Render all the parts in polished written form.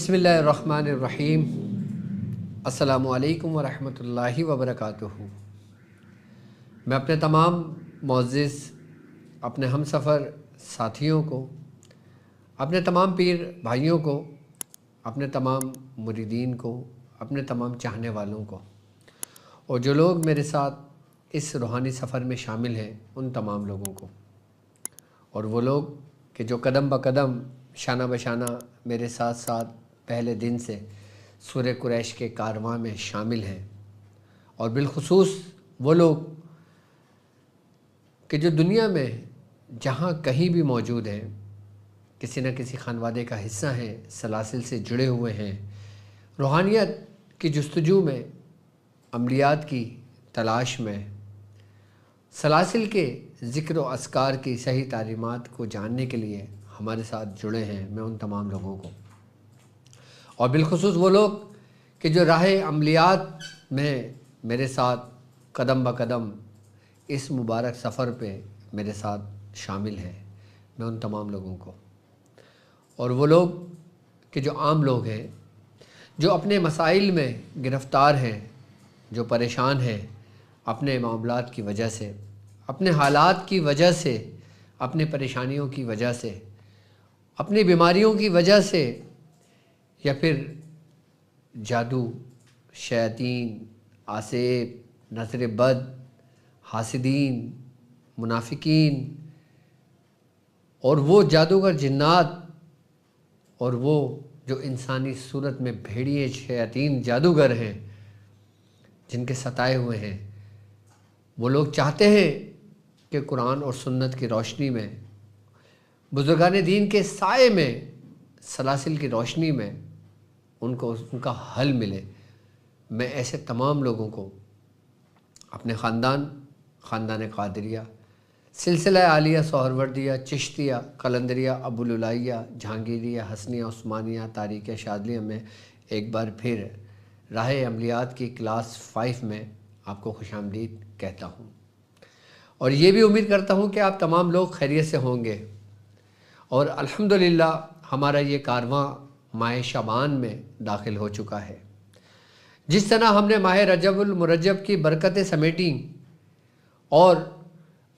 بسم اللہ الرحمن الرحیم۔ السلام علیکم ورحمۃ اللہ وبرکاتہ۔ میں اپنے تمام معزز اپنے ہم سفر ساتھیوں کو، اپنے تمام پیر بھائیوں کو، اپنے تمام مریدین کو، اپنے تمام چاہنے والوں کو، اور جو لوگ میرے ساتھ اس روحانی سفر میں شامل ہیں ان تمام لوگوں کو، اور وہ لوگ کہ جو قدم بقدم شانہ بشانہ میرے ساتھ ساتھ پہلے دن سے سورہ قریش کے کارواں میں شامل ہیں، اور بالخصوص وہ لوگ کہ جو دنیا میں جہاں کہیں بھی موجود ہیں، کسی نہ کسی خانوادے کا حصہ ہیں، سلاسل سے جڑے ہوئے ہیں، روحانیت کی جستجو میں، عملیات کی تلاش میں، سلاسل کے ذکر و اذکار کی صحیح تعلیمات کو جاننے کے لیے ہمارے ساتھ جڑے ہیں، میں ان تمام لوگوں کو، اور بالخصوص وہ لوگ کہ جو راہ عملیات میں میرے ساتھ قدم بقدم اس مبارک سفر پہ میرے ساتھ شامل ہیں، میں ان تمام لوگوں کو، اور وہ لوگ کہ جو عام لوگ ہیں، جو اپنے مسائل میں گرفتار ہیں، جو پریشان ہیں اپنے معاملات کی وجہ سے، اپنے حالات کی وجہ سے، اپنے پریشانیوں کی وجہ سے، اپنی بیماریوں کی وجہ سے، یا پھر جادو، شیاطین، آسیب، نظر بد، حاسدین، منافقین، اور وہ جادوگر جنات، اور وہ جو انسانی صورت میں بھیڑیے شیاطین جادوگر ہیں جن کے ستائے ہوئے ہیں، وہ لوگ چاہتے ہیں کہ قرآن اور سنت کی روشنی میں، بزرگان دین کے سائے میں، سلاسل کی روشنی میں ان کا حل ملے۔ میں ایسے تمام لوگوں کو اپنے خاندان قادریہ، سلسلہ عالیہ سہروردیہ، چشتیہ، قلندریہ، ابوالعلائیہ، جہانگیریہ، حسنیہ، عثمانیہ، تاریخیہ، شاذلیہ میں ایک بار پھر راہ عملیات کی کلاس 5 میں آپ کو خوش آمدید کہتا ہوں، اور یہ بھی امید کرتا ہوں کہ آپ تمام لوگ خیریت سے ہوں گے، اور الحمدللہ ہمارا یہ کارواں ماہ شعبان میں داخل ہو چکا ہے۔ جس طرح ہم نے ماہ رجب المرجب کی برکتیں سمیٹیں اور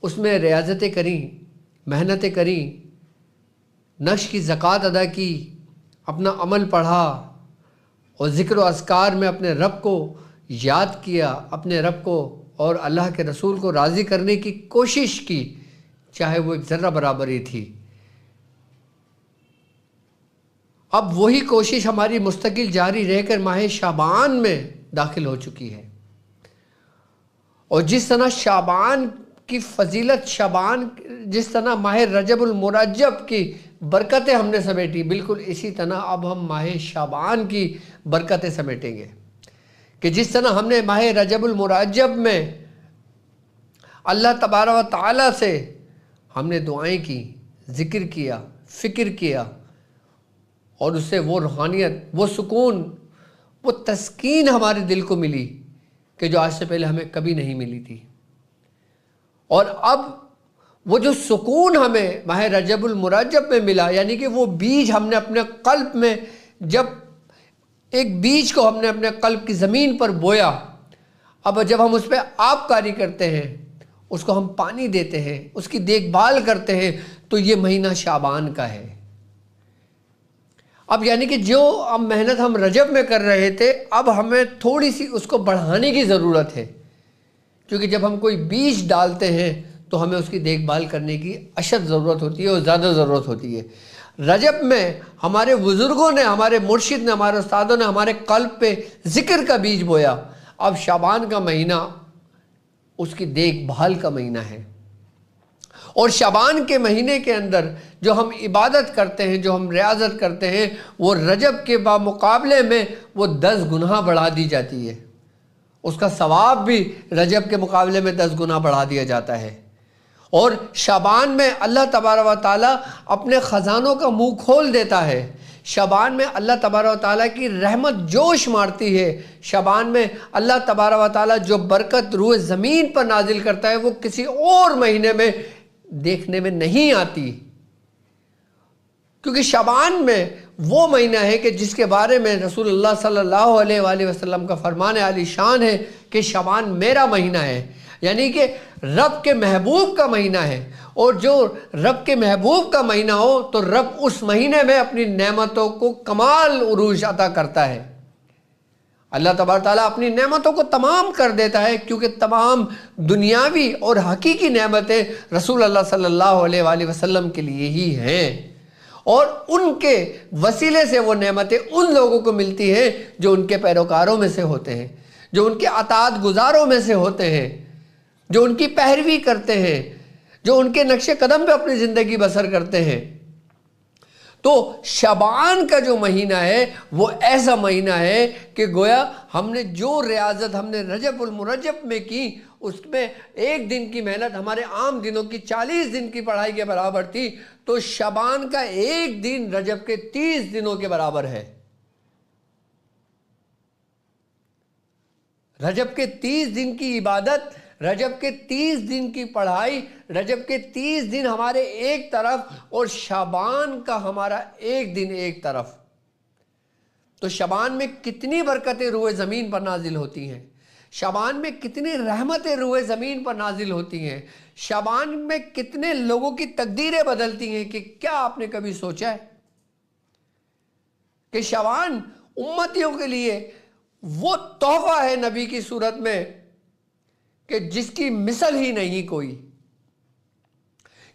اس میں ریاضتیں کریں، محنتیں کریں، نقش کی زکوٰۃ ادا کی، اپنا عمل پڑھا، اور ذکر و اذکار میں اپنے رب کو یاد کیا، اپنے رب کو اور اللہ کے رسول کو راضی کرنے کی کوشش کی، چاہے وہ ایک ذرہ برابر ہی تھی۔ اب وہی کوشش ہماری مستقل جاری رہ کر ماہ شعبان میں داخل ہو چکی ہے، اور جس طرح شعبان کی فضیلت، جس طرح ماہ رجب المرجب کی برکتیں ہم نے سمیٹی، بالکل اسی طرح اب ہم ماہ شعبان کی برکتیں سمیٹیں گے، کہ جس طرح ہم نے ماہ رجب المرجب میں اللہ تبارک و تعالیٰ سے ہم نے دعائیں کی، ذکر کیا، فکر کیا، اور اس سے وہ روحانیت، وہ سکون، وہ تسکین ہمارے دل کو ملی کہ جو آج سے پہلے ہمیں کبھی نہیں ملی تھی، اور اب وہ جو سکون ہمیں ماہ رجب المرجب میں ملا، یعنی کہ وہ بیج ہم نے اپنے قلب میں، جب ایک بیج کو ہم نے اپنے قلب کی زمین پر بویا، اب جب ہم اس پہ آب کاری کرتے ہیں، اس کو ہم پانی دیتے ہیں، اس کی دیکھ بھال کرتے ہیں، تو یہ مہینہ شعبان کا ہے۔ اب یعنی کہ جو اب محنت ہم رجب میں کر رہے تھے، اب ہمیں تھوڑی سی اس کو بڑھانے کی ضرورت ہے، کیونکہ جب ہم کوئی بیج ڈالتے ہیں تو ہمیں اس کی دیکھ بھال کرنے کی اشد ضرورت ہوتی ہے، اور زیادہ ضرورت ہوتی ہے۔ رجب میں ہمارے بزرگوں نے، ہمارے مرشد نے، ہمارے استادوں نے ہمارے قلب پہ ذکر کا بیج بویا، اب شعبان کا مہینہ اس کی دیکھ بھال کا مہینہ ہے، اور شعبان کے مہینے کے اندر جو ہم عبادت کرتے ہیں، جو ہم ریاضت کرتے ہیں، وہ رجب کے مقابلے میں وہ 10 گنا بڑھا دی جاتی ہے، اس کا ثواب بھی رجب کے مقابلے میں 10 گنا بڑھا دیا جاتا ہے، اور شعبان میں اللہ تبارک و تعالیٰ اپنے خزانوں کا منہ کھول دیتا ہے، شعبان میں اللہ تبارک و تعالیٰ کی رحمت جوش مارتی ہے، شعبان میں اللہ تبارک و تعالیٰ جو برکت روح زمین پر نازل کرتا ہے وہ کسی اور مہینے میں دیکھنے میں نہیں آتی، کیونکہ شعبان میں وہ مہینہ ہے کہ جس کے بارے میں رسول اللہ صلی اللہ علیہ وآلہ وسلم کا فرمان عالی شان ہے کہ شعبان میرا مہینہ ہے، یعنی کہ رب کے محبوب کا مہینہ ہے، اور جو رب کے محبوب کا مہینہ ہو تو رب اس مہینے میں اپنی نعمتوں کو کمال عروج عطا کرتا ہے۔ اللہ تبارک تعالیٰ اپنی نعمتوں کو تمام کر دیتا ہے، کیونکہ تمام دنیاوی اور حقیقی نعمتیں رسول اللہ صلی اللہ علیہ وآلہ وسلم کے لیے ہی ہیں، اور ان کے وسیلے سے وہ نعمتیں ان لوگوں کو ملتی ہیں جو ان کے پیروکاروں میں سے ہوتے ہیں، جو ان کے اطاعت گزاروں میں سے ہوتے ہیں، جو ان کی پیروی کرتے ہیں، جو ان کے نقش قدم پہ اپنی زندگی بسر کرتے ہیں۔ تو شعبان کا جو مہینہ ہے وہ ایسا مہینہ ہے کہ گویا ہم نے جو ریاضت ہم نے رجب المرجب میں کی، اس میں ایک دن کی محنت ہمارے عام دنوں کی 40 دن کی پڑھائی کے برابر تھی، تو شعبان کا ایک دن رجب کے 30 دنوں کے برابر ہے۔ رجب کے 30 دن کی عبادت، رجب کے 30 دن کی پڑھائی، رجب کے 30 دن ہمارے ایک طرف، اور شعبان کا ہمارا ایک دن ایک طرف۔ تو شعبان میں کتنی برکتیں روئے زمین پر نازل ہوتی ہیں، شعبان میں کتنی رحمتیں روئے زمین پر نازل ہوتی ہیں، شعبان میں کتنے لوگوں کی تقدیریں بدلتی ہیں کہ کیا آپ نے کبھی سوچا ہے کہ شعبان امتیوں کے لیے وہ تحفہ ہے نبی کی صورت میں کہ جس کی مثل ہی نہیں کوئی،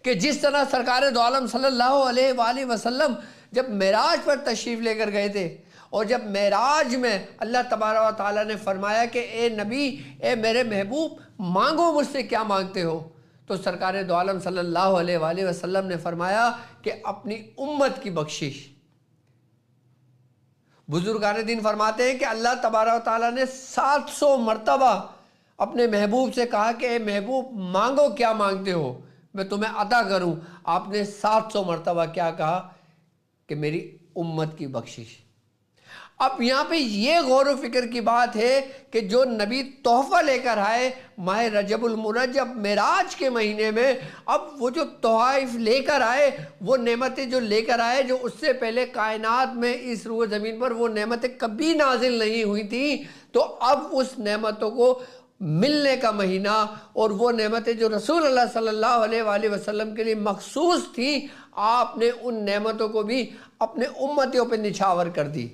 کہ جس طرح سرکار دو عالم صلی اللہ علیہ وآلہ وسلم جب معراج پر تشریف لے کر گئے تھے، اور جب معراج میں اللہ تبارک و تعالیٰ نے فرمایا کہ اے نبی، اے میرے محبوب، مانگو مجھ سے کیا مانگتے ہو، تو سرکار دو عالم صلی اللہ علیہ وآلہ وسلم نے فرمایا کہ اپنی امت کی بخشش۔ بزرگان دین فرماتے ہیں کہ اللہ تبارک و تعالیٰ نے 700 مرتبہ اپنے محبوب سے کہا کہ اے محبوب مانگو کیا مانگتے ہو میں تمہیں عطا کروں۔ آپ نے 700 مرتبہ کیا کہا کہ میری امت کی بخشش۔ اب یہاں پہ یہ غور و فکر کی بات ہے کہ جو نبی تحفہ لے کر آئے ماہ رجب المرجب معراج کے مہینے میں، اب وہ جو تحائف لے کر آئے، وہ نعمتیں جو لے کر آئے، جو اس سے پہلے کائنات میں اس روح زمین پر وہ نعمتیں کبھی نازل نہیں ہوئی تھیں، تو اب اس نعمتوں کو ملنے کا مہینہ، اور وہ نعمتیں جو رسول اللہ صلی اللہ علیہ وآلہ وسلم کے لیے مخصوص تھیں، آپ نے ان نعمتوں کو بھی اپنے امتیوں پہ نچھاور کر دی۔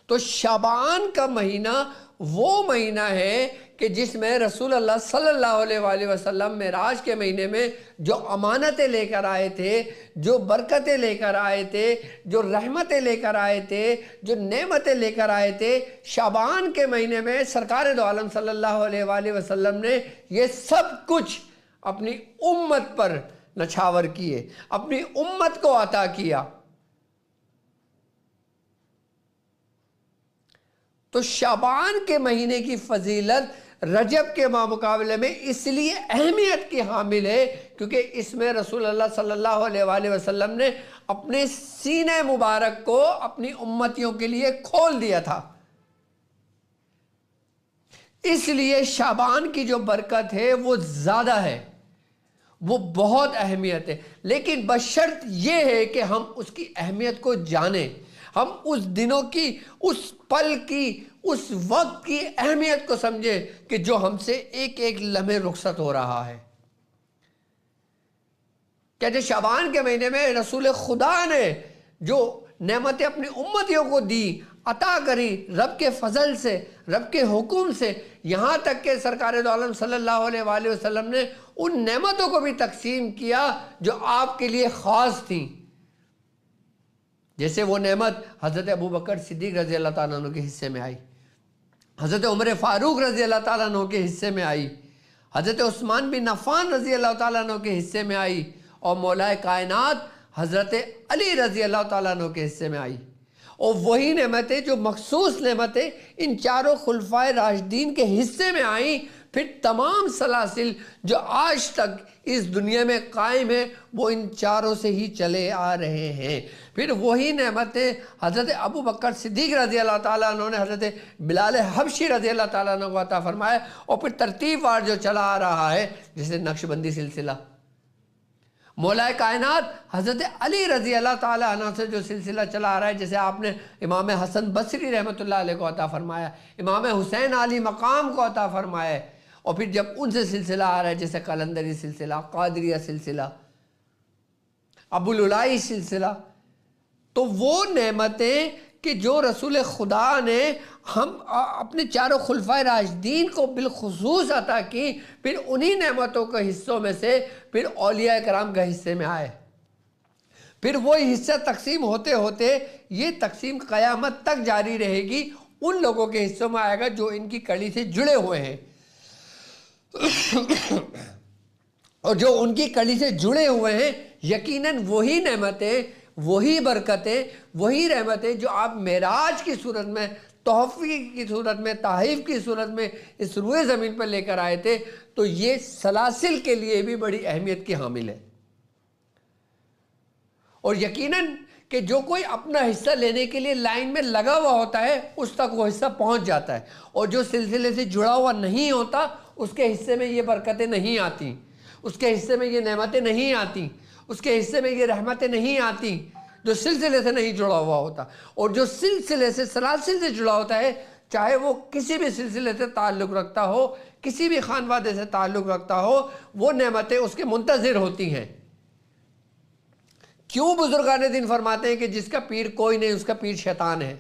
تو شعبان کا مہینہ وہ مہینہ ہے کہ جس میں رسول اللہ صلی اللہ علیہ وآلہ وسلم معراج کے مہینے میں جو امانتیں لے کر آئے تھے، جو برکتیں لے کر آئے تھے، جو رحمتیں لے کر آئے تھے، جو نعمتیں لے کر آئے تھے، شعبان کے مہینے میں سرکار دو عالم صلی اللہ علیہ وآلہ وسلم نے یہ سب کچھ اپنی امت پر نچھاور کیے، اپنی امت کو عطا کیا۔ تو شعبان کے مہینے کی فضیلت رجب کے مقابلے میں اس لیے اہمیت کی حامل ہے کیونکہ اس میں رسول اللہ صلی اللہ علیہ وآلہ وسلم نے اپنے سینہ مبارک کو اپنی امتیوں کے لیے کھول دیا تھا۔ اس لیے شعبان کی جو برکت ہے وہ زیادہ ہے، وہ بہت اہمیت ہے، لیکن بشرط یہ ہے کہ ہم اس کی اہمیت کو جانیں، ہم اس دنوں کی، اس پل کی، اس وقت کی اہمیت کو سمجھیں کہ جو ہم سے ایک ایک لمحے رخصت ہو رہا ہے۔ کہتے شعبان کے مہینے میں رسول خدا نے جو نعمتیں اپنی امتیوں کو دی، عطا کری، رب کے فضل سے، رب کے حکم سے، یہاں تک کہ سرکار دو عالم صلی اللہ علیہ وآلہ وسلم نے ان نعمتوں کو بھی تقسیم کیا جو آپ کے لیے خاص تھیں۔ جیسے وہ نعمت حضرت ابو بکر صدیق رضی اللہ تعالیٰ عنہ کے حصے میں آئی، حضرت عمر فاروق رضی اللہ تعالیٰ عنہ کے حصے میں آئی، حضرت عثمان بن عفان رضی اللہ تعالیٰ عنہ کے حصے میں آئی، اور مولا کائنات حضرت علی رضی اللہ تعالیٰ عنہ کے حصے میں آئی۔ اور وہی نعمتیں جو مخصوص نعمتیں ان چاروں خلفائے راشدین کے حصے میں آئیں، پھر تمام سلاسل جو آج تک اس دنیا میں قائم ہیں وہ ان چاروں سے ہی چلے آ رہے ہیں۔ پھر وہی نعمتیں حضرت ابو بکر صدیق رضی اللہ تعالیٰ عنہ نے حضرت بلال حبشی رضی اللہ تعالیٰ عنہ کو عطا فرمائے، اور پھر ترتیب وار جو چلا آ رہا ہے جیسے نقش بندی سلسلہ، مولا کائنات حضرت علی رضی اللہ تعالیٰ عنہ سے جو سلسلہ چلا آ رہا ہے، جیسے آپ نے امام حسن بصری رحمۃ اللہ علیہ کو عطا فرمایا، امام حسین علی مقام کو عطا فرمایا ہے، اور پھر جب ان سے سلسلہ آ رہا ہے جیسے قلندری سلسلہ، قادریہ سلسلہ، ابو العلائی سلسلہ، تو وہ نعمتیں کہ جو رسول خدا نے ہم اپنے چاروں خلفائے راشدین کو بالخصوص عطا کی، پھر انہی نعمتوں کے حصوں میں سے پھر اولیاء کرام کے حصے میں آئے، پھر وہ حصہ تقسیم ہوتے ہوتے یہ تقسیم قیامت تک جاری رہے گی، ان لوگوں کے حصوں میں آئے گا جو ان کی کڑی سے جڑے ہوئے ہیں، اور جو ان کی کڑی سے جڑے ہوئے ہیں یقیناً وہی نعمتیں، وہی برکتیں، وہی رحمتیں جو آپ معراج کی صورت میں، تحفے کی صورت میں، تحائف کی صورت میں اس روئے زمین پر لے کر آئے تھے، تو یہ سلاسل کے لیے بھی بڑی اہمیت کی حامل ہے۔ اور یقیناً کہ جو کوئی اپنا حصہ لینے کے لیے لائن میں لگا ہوا ہوتا ہے اس تک وہ حصہ پہنچ جاتا ہے، اور جو سلسلے سے جڑا ہوا نہیں ہوتا اس کے حصے میں یہ برکتیں نہیں آتی، اس کے حصے میں یہ نعمتیں نہیں آتی، اس کے حصے میں یہ رحمتیں نہیں آتی، جو سلسلے سے نہیں جڑا ہوا ہوتا۔ اور جو سلسلے سے، سلاسل سے جڑا ہوتا ہے، چاہے وہ کسی بھی سلسلے سے تعلق رکھتا ہو، کسی بھی خانوادے سے تعلق رکھتا ہو، وہ نعمتیں اس کے منتظر ہوتی ہیں۔ کیوں بزرگان دین فرماتے ہیں کہ جس کا پیر کوئی نہیں اس کا پیر شیطان ہے؟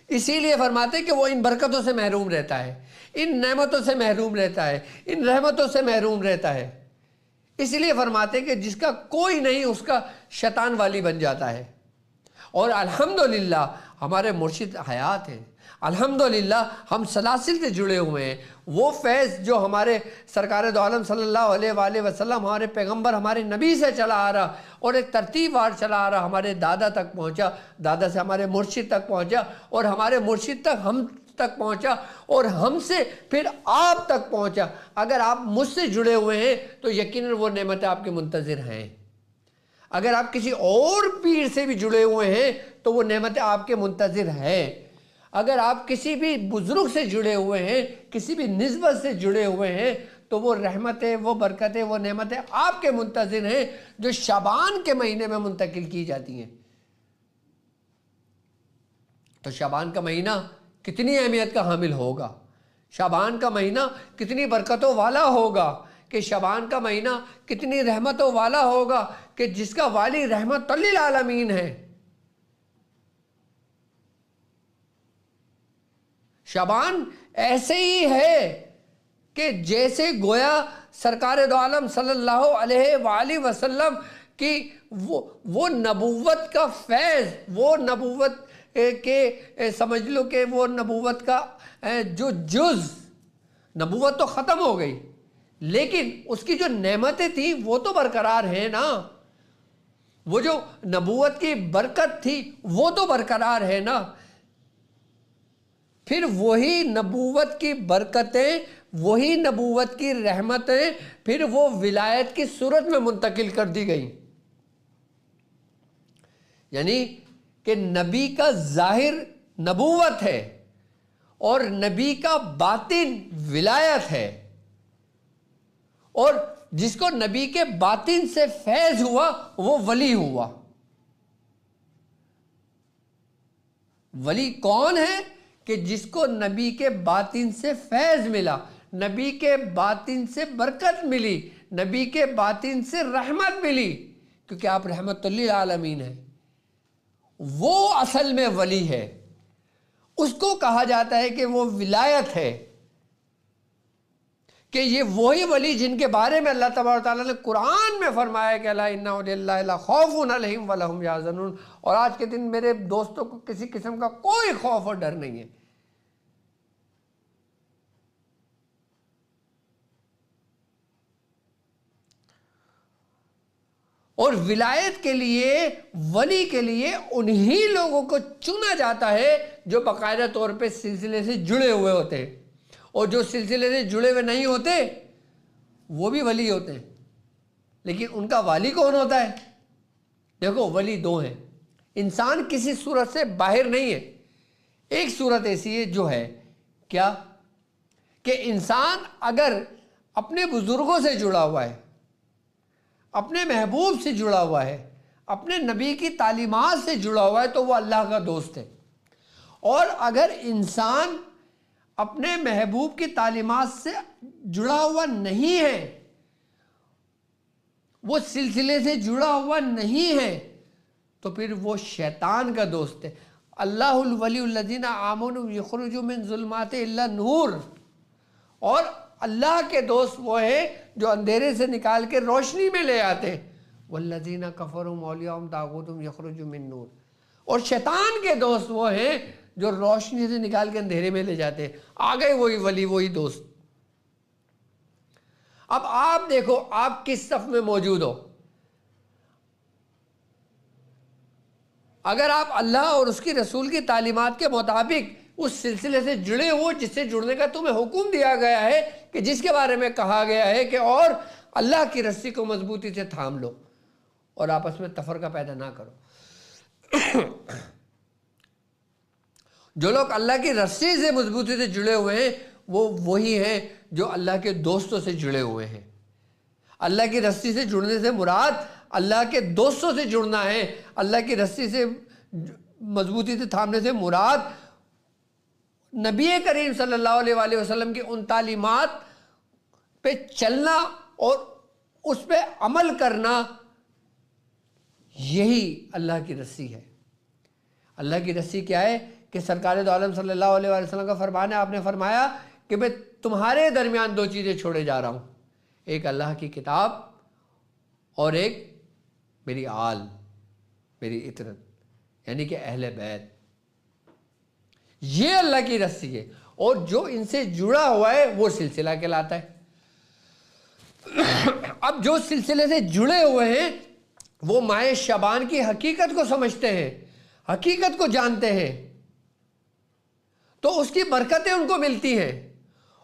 اسی لیے فرماتے ہیں کہ وہ ان برکتوں سے محروم رہتا ہے، ان نعمتوں سے محروم رہتا ہے، ان رحمتوں سے محروم رہتا ہے۔ اس لیے فرماتے ہیں کہ جس کا کوئی نہیں اس کا شیطان والی بن جاتا ہے۔ اور الحمدللہ ہمارے مرشد حیات ہیں، الحمدللہ ہم سلاسل سے جڑے ہوئے ہیں۔ وہ فیض جو ہمارے سرکار دو عالم صلی اللہ علیہ وآلہ وسلم، ہمارے پیغمبر، ہمارے نبی سے چلا آ رہا اور ایک ترتیب وار چلا آ رہا، ہمارے دادا تک پہنچا، دادا سے ہمارے مرشد تک پہنچا، اور ہمارے مرشد تک ہم تک پہنچا، اور ہم سے پھر آپ تک پہنچا۔ اگر آپ مجھ سے جڑے ہوئے ہیں تو یقیناً وہ نعمتیں آپ کے منتظر ہیں۔ اگر آپ کسی اور پیر سے بھی جڑے ہوئے ہیں تو وہ نعمتیں آپ کے منتظر ہیں۔ اگر آپ کسی بھی بزرگ سے جڑے ہوئے ہیں، کسی بھی نسبت سے جڑے ہوئے ہیں، تو وہ رحمتیں، وہ برکتیں، وہ نعمتیں آپ کے منتظر ہیں، جو شعبان کے مہینے میں منتقل کی جاتی ہیں۔ تو شعبان کا مہینہ کتنی اہمیت کا حامل ہوگا، شعبان کا مہینہ کتنی برکتوں والا ہوگا، کہ شعبان کا مہینہ کتنی رحمتوں والا ہوگا، کہ جس کا والی رحمت للعالمین ہے۔ شعبان ایسے ہی ہے کہ جیسے گویا سرکار دو عالم صلی اللہ علیہ وآلہ وسلم کی وہ نبوت کا فیض، وہ نبوت کے سمجھ لو کہ وہ نبوت کا جو جز، نبوت تو ختم ہو گئی لیکن اس کی جو نعمتیں تھیں وہ تو برقرار ہیں نا، وہ جو نبوت کی برکت تھی وہ تو برقرار ہے نا۔ پھر وہی نبوت کی برکتیں، وہی نبوت کی رحمتیں پھر وہ ولایت کی صورت میں منتقل کر دی گئی، یعنی کہ نبی کا ظاہر نبوت ہے اور نبی کا باطن ولایت ہے، اور جس کو نبی کے باطن سے فیض ہوا وہ ولی ہوا۔ ولی کون ہے؟ کہ جس کو نبی کے باطن سے فیض ملا، نبی کے باطن سے برکت ملی، نبی کے باطن سے رحمت ملی، کیونکہ آپ رحمت للعالمین ہیں، وہ اصل میں ولی ہے۔ اس کو کہا جاتا ہے کہ وہ ولایت ہے، کہ یہ وہی ولی جن کے بارے میں اللہ تبارک و تعالیٰ نے قرآن میں فرمایا کہ الا ان اولیاء اللہ لا خوف علیہم ولا ہم یحزنون، اور آج کے دن میرے دوستوں کو کسی قسم کا کوئی خوف اور ڈر نہیں ہے۔ اور ولایت کے لیے، ولی کے لیے انہی لوگوں کو چنا جاتا ہے جو باقاعدہ طور پہ سلسلے سے جڑے ہوئے ہوتے ہیں، اور جو سلسلے سے جڑے ہوئے نہیں ہوتے وہ بھی ولی ہوتے ہیں، لیکن ان کا والی کون ہوتا ہے؟ دیکھو ولی دو ہیں، انسان کسی صورت سے باہر نہیں ہے۔ ایک صورت ایسی ہے جو ہے کیا کہ انسان اگر اپنے بزرگوں سے جڑا ہوا ہے، اپنے محبوب سے جڑا ہوا ہے، اپنے نبی کی تعلیمات سے جڑا ہوا ہے، تو وہ اللہ کا دوست ہے۔ اور اگر انسان اپنے محبوب کی تعلیمات سے جڑا ہوا نہیں ہے، وہ سلسلے سے جڑا ہوا نہیں ہے، تو پھر وہ شیطان کا دوست ہے۔ اللہ الولی الذین آمنوا یخرجوا من ظلمات الی النور، اور اللہ کے دوست وہ ہیں جو اندھیرے سے نکال کے روشنی میں لے آتے ہیں۔ والذین کفروا اولیاءہم طاغوت یخرج من نور، اور شیطان کے دوست وہ ہیں جو روشنی سے نکال کے اندھیرے میں لے جاتے ہیں۔ آ گئے وہی ولی، وہی دوست۔ اب آپ دیکھو آپ کس صف میں موجود ہو۔ اگر آپ اللہ اور اس کی رسول کی تعلیمات کے مطابق اس سلسلے سے جڑے ہو جس سے جڑنے کا تمہیں حکم دیا گیا ہے، کہ جس کے بارے میں کہا گیا ہے کہ اور اللہ کی رسی کو مضبوطی سے تھام لو اور آپس میں تفرقہ پیدا نہ کرو۔ جو لوگ اللہ کی رسی سے مضبوطی سے جڑے ہوئے ہیں وہ وہی ہیں جو اللہ کے دوستوں سے جڑے ہوئے ہیں۔ اللہ کی رسی سے جڑنے سے مراد اللہ کے دوستوں سے جڑنا ہے۔ اللہ کی رسی سے مضبوطی سے تھامنے سے مراد نبی کریم صلی اللہ علیہ وآلہ وسلم کی ان تعلیمات پہ چلنا اور اس پہ عمل کرنا، یہی اللہ کی رسی ہے۔ اللہ کی رسی کیا ہے؟ کہ سرکار دو عالم صلی اللہ علیہ وآلہ وسلم کا فرمان ہے، آپ نے فرمایا کہ میں تمہارے درمیان دو چیزیں چھوڑے جا رہا ہوں، ایک اللہ کی کتاب اور ایک میری آل، میری اطرت، یعنی کہ اہل بیت۔ یہ اللہ کی رسی ہے، اور جو ان سے جڑا ہوا ہے وہ سلسلہ کہلاتا ہے۔ اب جو سلسلے سے جڑے ہوئے ہیں وہ ماہ شعبان کی حقیقت کو سمجھتے ہیں، حقیقت کو جانتے ہیں، تو اس کی برکتیں ان کو ملتی ہیں۔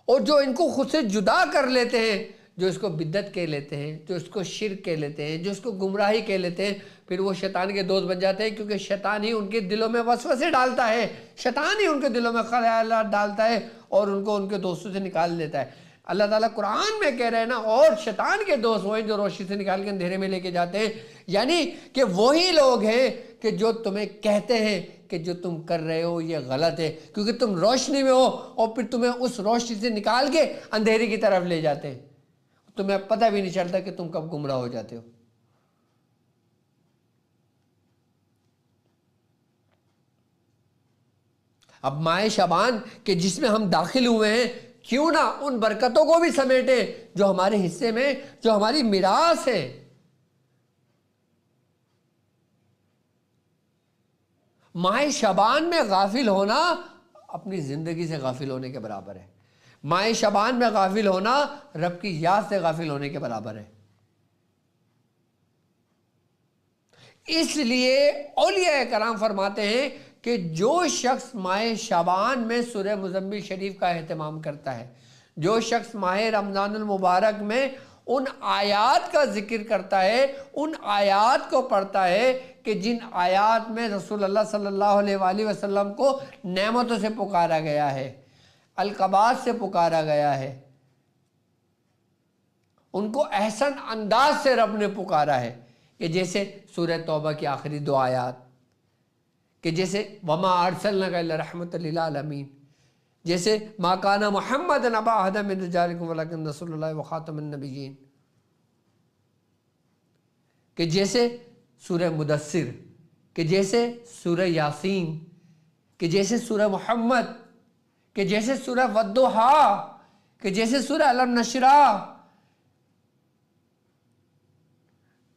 اور جو ان کو خود سے جدا کر لیتے ہیں، جو اس کو بدعت کہہ لیتے ہیں، جو اس کو شرک کہہ لیتے ہیں، جو اس کو گمراہی کہہ لیتے ہیں، پھر وہ شیطان کے دوست بن جاتے ہیں، کیونکہ شیطان ہی ان کے دلوں میں وسوسے ڈالتا ہے، شیطان ہی ان کے دلوں میں خیالات ڈالتا ہے اور ان کو ان کے دوستوں سے نکال دیتا ہے۔ اللہ تعالیٰ قرآن میں کہہ رہے ہیں نا، اور شیطان کے دوست وہ ہیں جو روشنی سے نکال کے اندھیرے میں لے کے جاتے ہیں، یعنی کہ وہی لوگ ہیں کہ جو تمہیں کہتے ہیں کہ جو تم کر رہے ہو یہ غلط ہے، کیونکہ تم روشنی میں ہو، اور پھر تمہیں اس روشنی سے نکال کے اندھیرے کی طرف لے جاتے ہیں، تمہیں پتہ بھی نہیں چلتا کہ تم کب گمراہ ہو جاتے ہو۔ اب ماہ شعبان کہ جس میں ہم داخل ہوئے ہیں، کیوں نہ ان برکتوں کو بھی سمیٹیں جو ہمارے حصے میں، جو ہماری میراث ہے۔ ماہ شعبان میں غافل ہونا اپنی زندگی سے غافل ہونے کے برابر ہے۔ ماہ شعبان میں غافل ہونا رب کی یاد سے غافل ہونے کے برابر ہے۔ اس لیے اولیاء کرام فرماتے ہیں کہ جو شخص ماہ شعبان میں سورہ مزمل شریف کا اہتمام کرتا ہے، جو شخص ماہ رمضان المبارک میں ان آیات کا ذکر کرتا ہے، ان آیات کو پڑھتا ہے کہ جن آیات میں رسول اللہ صلی اللہ علیہ وآلہ وسلم کو نعمتوں سے پکارا گیا ہے، القبات سے پکارا گیا ہے، ان کو احسن انداز سے رب نے پکارا ہے، کہ جیسے سورہ توبہ کی آخری دو آیات، کہ جیسے وما ارسلناک الا رحمۃ للعالمین، جیسے ما کان محمد ابا احد من رجالکم ولکن رسول اللہ وخاتم النبیین، کہ جیسے سورہ مدثر، کہ جیسے سورہ یاسین، کہ جیسے سورہ محمد، کہ جیسے سورہ والضحیٰ، کہ جیسے سورہ علم نشرح،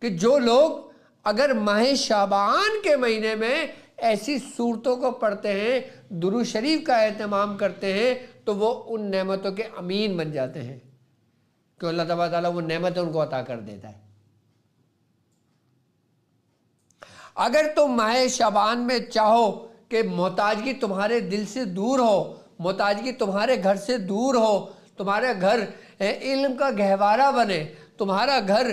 کہ جو لوگ اگر ماہ شعبان کے مہینے میں ایسی صورتوں کو پڑھتے ہیں، درود شریف کا اہتمام کرتے ہیں، تو وہ ان نعمتوں کے امین بن جاتے ہیں، کہ اللہ تبارک تعالیٰ وہ نعمتیں ان کو عطا کر دیتا ہے۔ اگر تم ماہ شعبان میں چاہو کہ محتاجگی تمہارے دل سے دور ہو، محتاجگی تمہارے گھر سے دور ہو، تمہارا گھر علم کا گہوارہ بنے، تمہارا گھر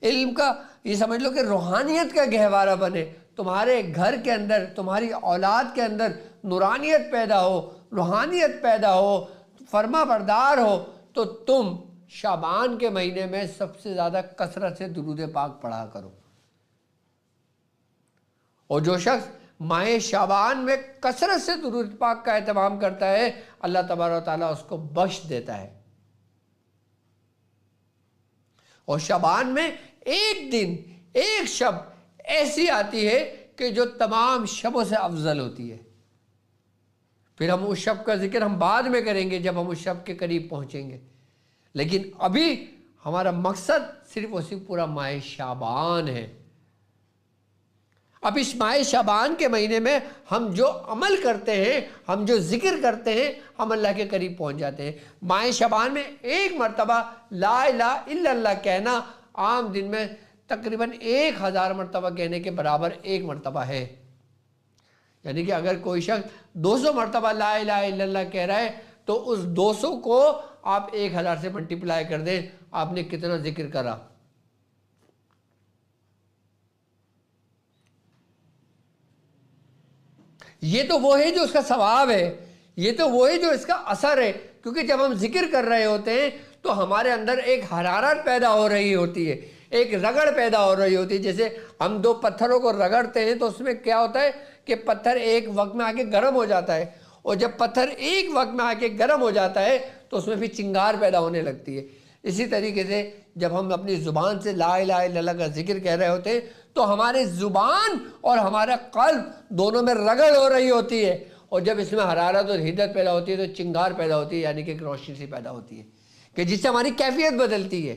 علم کا، یہ سمجھ لو کہ روحانیت کا گہوارہ بنے، تمہارے گھر کے اندر، تمہاری اولاد کے اندر نورانیت پیدا ہو، روحانیت پیدا ہو، فرما بردار ہو، تو تم شعبان کے مہینے میں سب سے زیادہ کثرت سے درود پاک پڑھا کرو. اور جو شخص ماہ شعبان میں کثرت سے درود پاک کا اہتمام کرتا ہے اللہ تبارک و تعالیٰ اس کو بخش دیتا ہے. اور شعبان میں ایک دن ایک شب ایسی آتی ہے کہ جو تمام شبوں سے افضل ہوتی ہے. پھر ہم اس شب کا ذکر ہم بعد میں کریں گے جب ہم اس شب کے قریب پہنچیں گے، لیکن ابھی ہمارا مقصد صرف اسی پورا ماہ شعبان ہے. اب اس ماہ شعبان کے مہینے میں ہم جو عمل کرتے ہیں، ہم جو ذکر کرتے ہیں، ہم اللہ کے قریب پہنچ جاتے ہیں. ماہ شعبان میں ایک مرتبہ لا الہ الا اللہ کہنا عام دن میں تقریباً 1000 مرتبہ کہنے کے برابر ایک مرتبہ ہے. یعنی کہ اگر کوئی شخص 200 مرتبہ لا الہ الا اللہ کہہ رہا ہے تو اس 200 کو آپ 1000 سے ملٹیپلائی کر دیں، آپ نے کتنا ذکر کرا. یہ تو وہ ہے جو اس کا ثواب ہے، یہ تو وہ ہے جو اس کا اثر ہے. کیونکہ جب ہم ذکر کر رہے ہوتے ہیں تو ہمارے اندر ایک حرارت پیدا ہو رہی ہوتی ہے، ایک رگڑ پیدا ہو رہی ہوتی ہے. جیسے ہم دو پتھروں کو رگڑتے ہیں تو اس میں کیا ہوتا ہے کہ پتھر ایک وقت میں آ کے گرم ہو جاتا ہے، اور جب پتھر ایک وقت میں آ کے گرم ہو جاتا ہے تو اس میں بھی چنگار پیدا ہونے لگتی ہے. اسی طریقے سے جب ہم اپنی زبان سے لا الہ الا اللہ کا ذکر کہہ رہے ہوتے ہیں تو ہمارے زبان اور ہمارا قلب دونوں میں رگڑ ہو رہی ہوتی ہے، اور جب اس میں حرارت اور حدت پیدا ہوتی ہے تو چنگار پیدا ہوتی ہے، یعنی کہ ایک روشنی سی پیدا ہوتی ہے کہ جس سے ہماری کیفیت بدلتی ہے،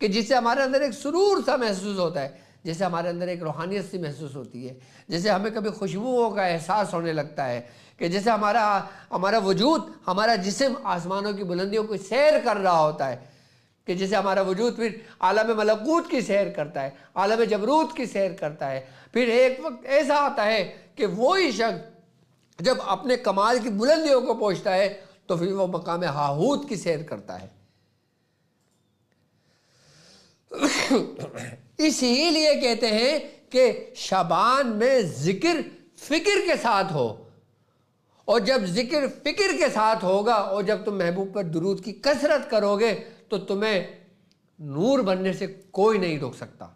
کہ جس سے ہمارے اندر ایک سرور سا محسوس ہوتا ہے، جیسے ہمارے اندر ایک روحانیت سی محسوس ہوتی ہے، جیسے ہمیں کبھی خوشبوؤں کا احساس ہونے لگتا ہے، کہ جیسے ہمارا وجود، ہمارا جسم آسمانوں کی بلندیوں کو سیر کر رہا ہوتا ہے، کہ جیسے ہمارا وجود پھر عالم ملکوت کی سیر کرتا ہے، عالم جبروت کی سیر کرتا ہے. پھر ایک وقت ایسا آتا ہے کہ وہی شخص جب اپنے کمال کی بلندیوں کو پہنچتا ہے تو پھر وہ مقام ہاہوت کی سیر کرتا ہے. اسی لیے کہتے ہیں کہ شعبان میں ذکر فکر کے ساتھ ہو، اور جب ذکر فکر کے ساتھ ہوگا اور جب تم محبوب پر درود کی کثرت کرو گے تو تمہیں نور بننے سے کوئی نہیں روک سکتا.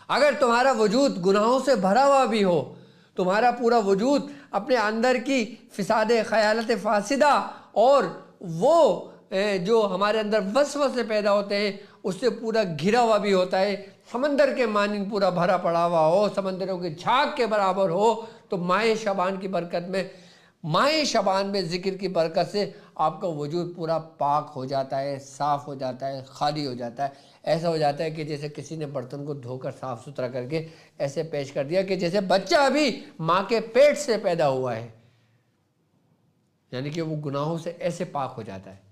اگر تمہارا وجود گناہوں سے بھرا ہوا بھی ہو، تمہارا پورا وجود اپنے اندر کی فساد خیالت فاسدہ اور وہ جو ہمارے اندر وسوسے پیدا ہوتے ہیں اس سے پورا گھرا ہوا بھی ہوتا ہے، سمندر کے مانند پورا بھرا پڑا ہوا ہو، سمندروں کے جھاگ کے برابر ہو، تو ماہ شعبان کی برکت میں، ماہ شعبان میں ذکر کی برکت سے آپ کا وجود پورا پاک ہو جاتا ہے، صاف ہو جاتا ہے، خالی ہو جاتا ہے. ایسا ہو جاتا ہے کہ جیسے کسی نے برتن کو دھو کر صاف ستھرا کر کے ایسے پیش کر دیا کہ جیسے بچہ ابھی ماں کے پیٹ سے پیدا ہوا ہے، یعنی کہ وہ گناہوں سے ایسے پاک ہو جاتا ہے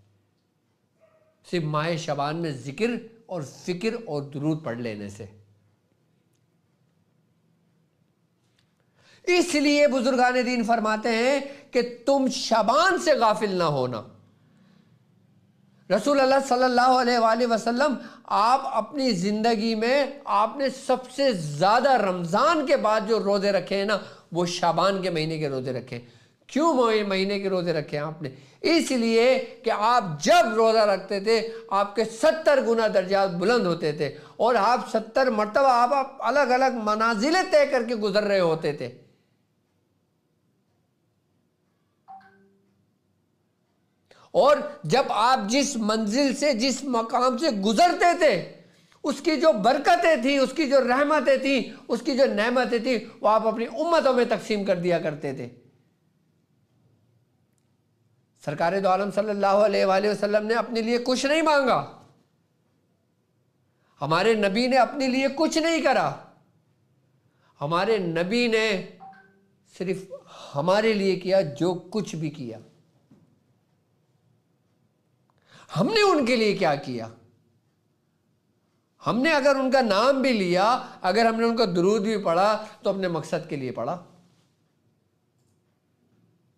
صرف ماہ شعبان میں ذکر اور فکر اور درود پڑھ لینے سے. اس لیے بزرگان دین فرماتے ہیں کہ تم شعبان سے غافل نہ ہونا. رسول اللہ صلی اللہ علیہ وآلہ وسلم آپ اپنی زندگی میں آپ نے سب سے زیادہ رمضان کے بعد جو روزے رکھے ہیں نا وہ شعبان کے مہینے کے روزے رکھے. کیوں مہینے کے روزے رکھے ہیں آپ نے؟ اس لیے کہ آپ جب روزہ رکھتے تھے آپ کے 70 گنا درجات بلند ہوتے تھے، اور آپ 70 مرتبہ آپ الگ الگ منازلیں طے کر کے گزر رہے ہوتے تھے. اور جب آپ جس منزل سے، جس مقام سے گزرتے تھے اس کی جو برکتیں تھیں، اس کی جو رحمتیں تھیں، اس کی جو نعمتیں تھیں وہ آپ اپنی امتوں میں تقسیم کر دیا کرتے تھے. سرکار دو عالم صلی اللہ علیہ وآلہ وسلم نے اپنے لیے کچھ نہیں مانگا، ہمارے نبی نے اپنے لیے کچھ نہیں کرا، ہمارے نبی نے صرف ہمارے لیے کیا جو کچھ بھی کیا. ہم نے ان کے لیے کیا کیا؟ ہم نے اگر ان کا نام بھی لیا، اگر ہم نے ان کا درود بھی پڑھا تو اپنے مقصد کے لیے پڑھا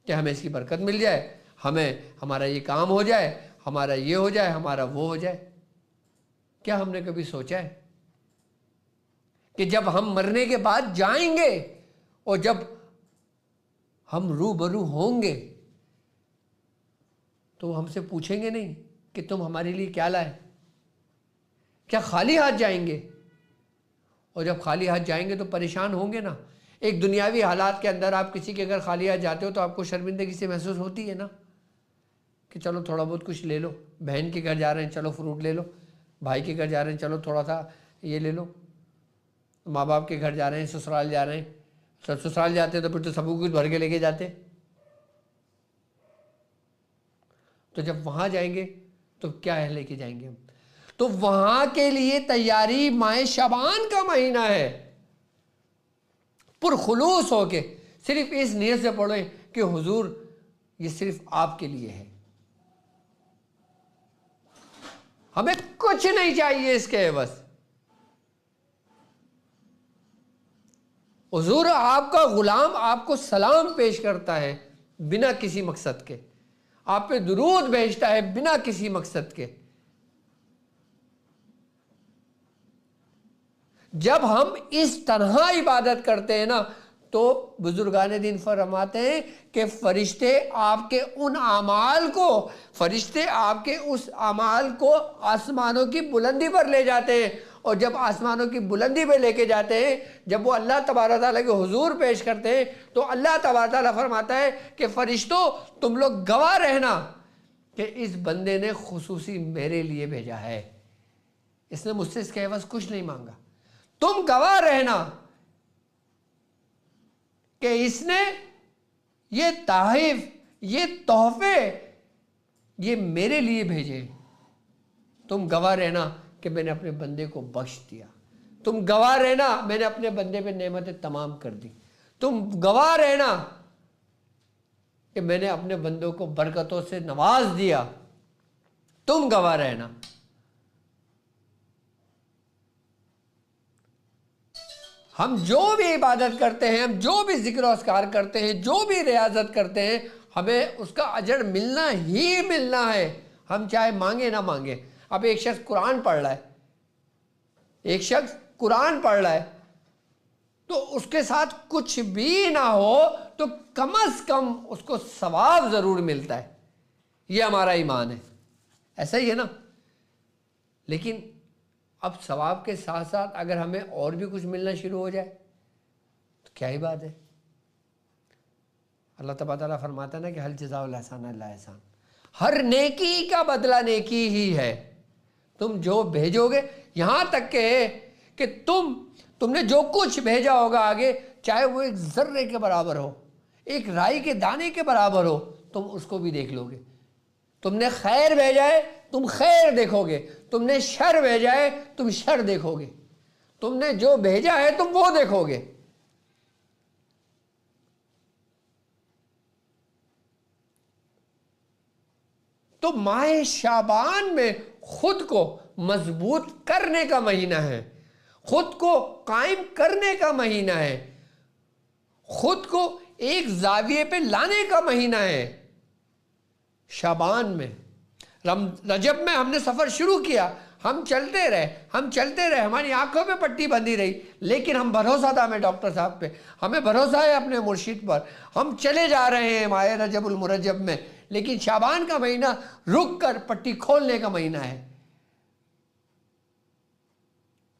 کہ ہمیں اس کی برکت مل جائے، ہمیں ہمارا یہ کام ہو جائے، ہمارا یہ ہو جائے، ہمارا وہ ہو جائے. کیا ہم نے کبھی سوچا ہے کہ جب ہم مرنے کے بعد جائیں گے اور جب ہم روبرو ہوں گے تو ہم سے پوچھیں گے نہیں کہ تم ہمارے لیے کیا لائے؟ کیا خالی ہاتھ جائیں گے؟ اور جب خالی ہاتھ جائیں گے تو پریشان ہوں گے نا۔ ایک دنیاوی حالات کے اندر آپ کسی کے اگر خالی ہاتھ جاتے ہو تو آپ کو شرمندگی سے محسوس ہوتی ہے نا، کہ چلو تھوڑا بہت کچھ لے لو، بہن کے گھر جا رہے ہیں چلو فروٹ لے لو، بھائی کے گھر جا رہے ہیں چلو تھوڑا سا یہ لے لو، ماں باپ کے گھر جا رہے ہیں، سسرال جا رہے ہیں، سسرال جاتے ہیں تو پھر تو سب کچھ بھر کے لے کے جاتے، تو جب وہاں جائیں گے تو کیا ہے لے کے جائیں گے ہم؟ تو وہاں کے لیے تیاری ماہ شعبان کا مہینہ ہے، پرخلوص ہو کے صرف اس نیت سے پڑھیں کہ حضور یہ صرف آپ کے لیے ہے، ہمیں کچھ نہیں چاہیے اس کے عوض۔ حضور آپ کا غلام آپ کو سلام پیش کرتا ہے بنا کسی مقصد کے، آپ پہ درود بھیجتا ہے بنا کسی مقصد کے۔ جب ہم اس طرح عبادت کرتے ہیں نا تو بزرگان دین فرماتے ہیں کہ فرشتے آپ کے ان اعمال کو، فرشتے آپ کے اس اعمال کو آسمانوں کی بلندی پر لے جاتے ہیں، اور جب آسمانوں کی بلندی پہ لے کے جاتے ہیں، جب وہ اللہ تبارک تعالیٰ کے حضور پیش کرتے ہیں تو اللہ تبارک تعالیٰ فرماتا ہے کہ فرشتوں تم لوگ گواہ رہنا کہ اس بندے نے خصوصی میرے لیے بھیجا ہے، اس نے مجھ سے اس کے عوض کچھ نہیں مانگا، تم گواہ رہنا کہ اس نے یہ تحائف، یہ تحفے یہ میرے لیے بھیجے، تم گواہ رہنا کہ میں نے اپنے بندے کو بخش دیا، تم گواہ رہنا میں نے اپنے بندے پہ نعمتیں تمام کر دی، تم گواہ رہنا کہ میں نے اپنے بندوں کو برکتوں سے نواز دیا، تم گواہ رہنا۔ ہم جو بھی عبادت کرتے ہیں، ہم جو بھی ذکر و اذکار کرتے ہیں، جو بھی ریاضت کرتے ہیں، ہمیں اس کا اجر ملنا ہی ملنا ہے، ہم چاہے مانگے نہ مانگے۔ اب ایک شخص قرآن پڑھ رہا ہے، ایک شخص قرآن پڑھ رہا ہے تو اس کے ساتھ کچھ بھی نہ ہو تو کم از کم اس کو ثواب ضرور ملتا ہے، یہ ہمارا ایمان ہے، ایسا ہی ہے نا۔ لیکن اب ثواب کے ساتھ ساتھ اگر ہمیں اور بھی کچھ ملنا شروع ہو جائے تو کیا ہی بات ہے۔ اللہ تبارک تعالیٰ فرماتا ہے نا کہ حل جزاء الاحسان الا احسان، ہر نیکی کا بدلہ نیکی ہی ہے، تم جو بھیجو گے، یہاں تک کہ تم نے جو کچھ بھیجا ہوگا آگے، چاہے وہ ایک ذرے کے برابر ہو، ایک رائی کے دانے کے برابر ہو، تم اس کو بھی دیکھ لو گے۔ تم نے خیر بھیجا ہے تم خیر دیکھو گے، تم نے شر بھیجا ہے تم شر دیکھو گے، تم نے جو بھیجا ہے تم وہ دیکھو گے۔ تو ماہ شعبان میں خود کو مضبوط کرنے کا مہینہ ہے، خود کو قائم کرنے کا مہینہ ہے، خود کو ایک زاویے پہ لانے کا مہینہ ہے۔ شعبان میں، رجب میں ہم نے سفر شروع کیا، ہم چلتے رہے، ہماری آنکھوں پہ پٹی بندھی رہی، لیکن ہم بھروسہ تھا ہمیں ڈاکٹر صاحب پہ، ہمیں بھروسہ ہے اپنے مرشد پر، ہم چلے جا رہے ہیں ماہ رجب المرجب میں، لیکن شعبان کا مہینہ رک کر پٹی کھولنے کا مہینہ ہے۔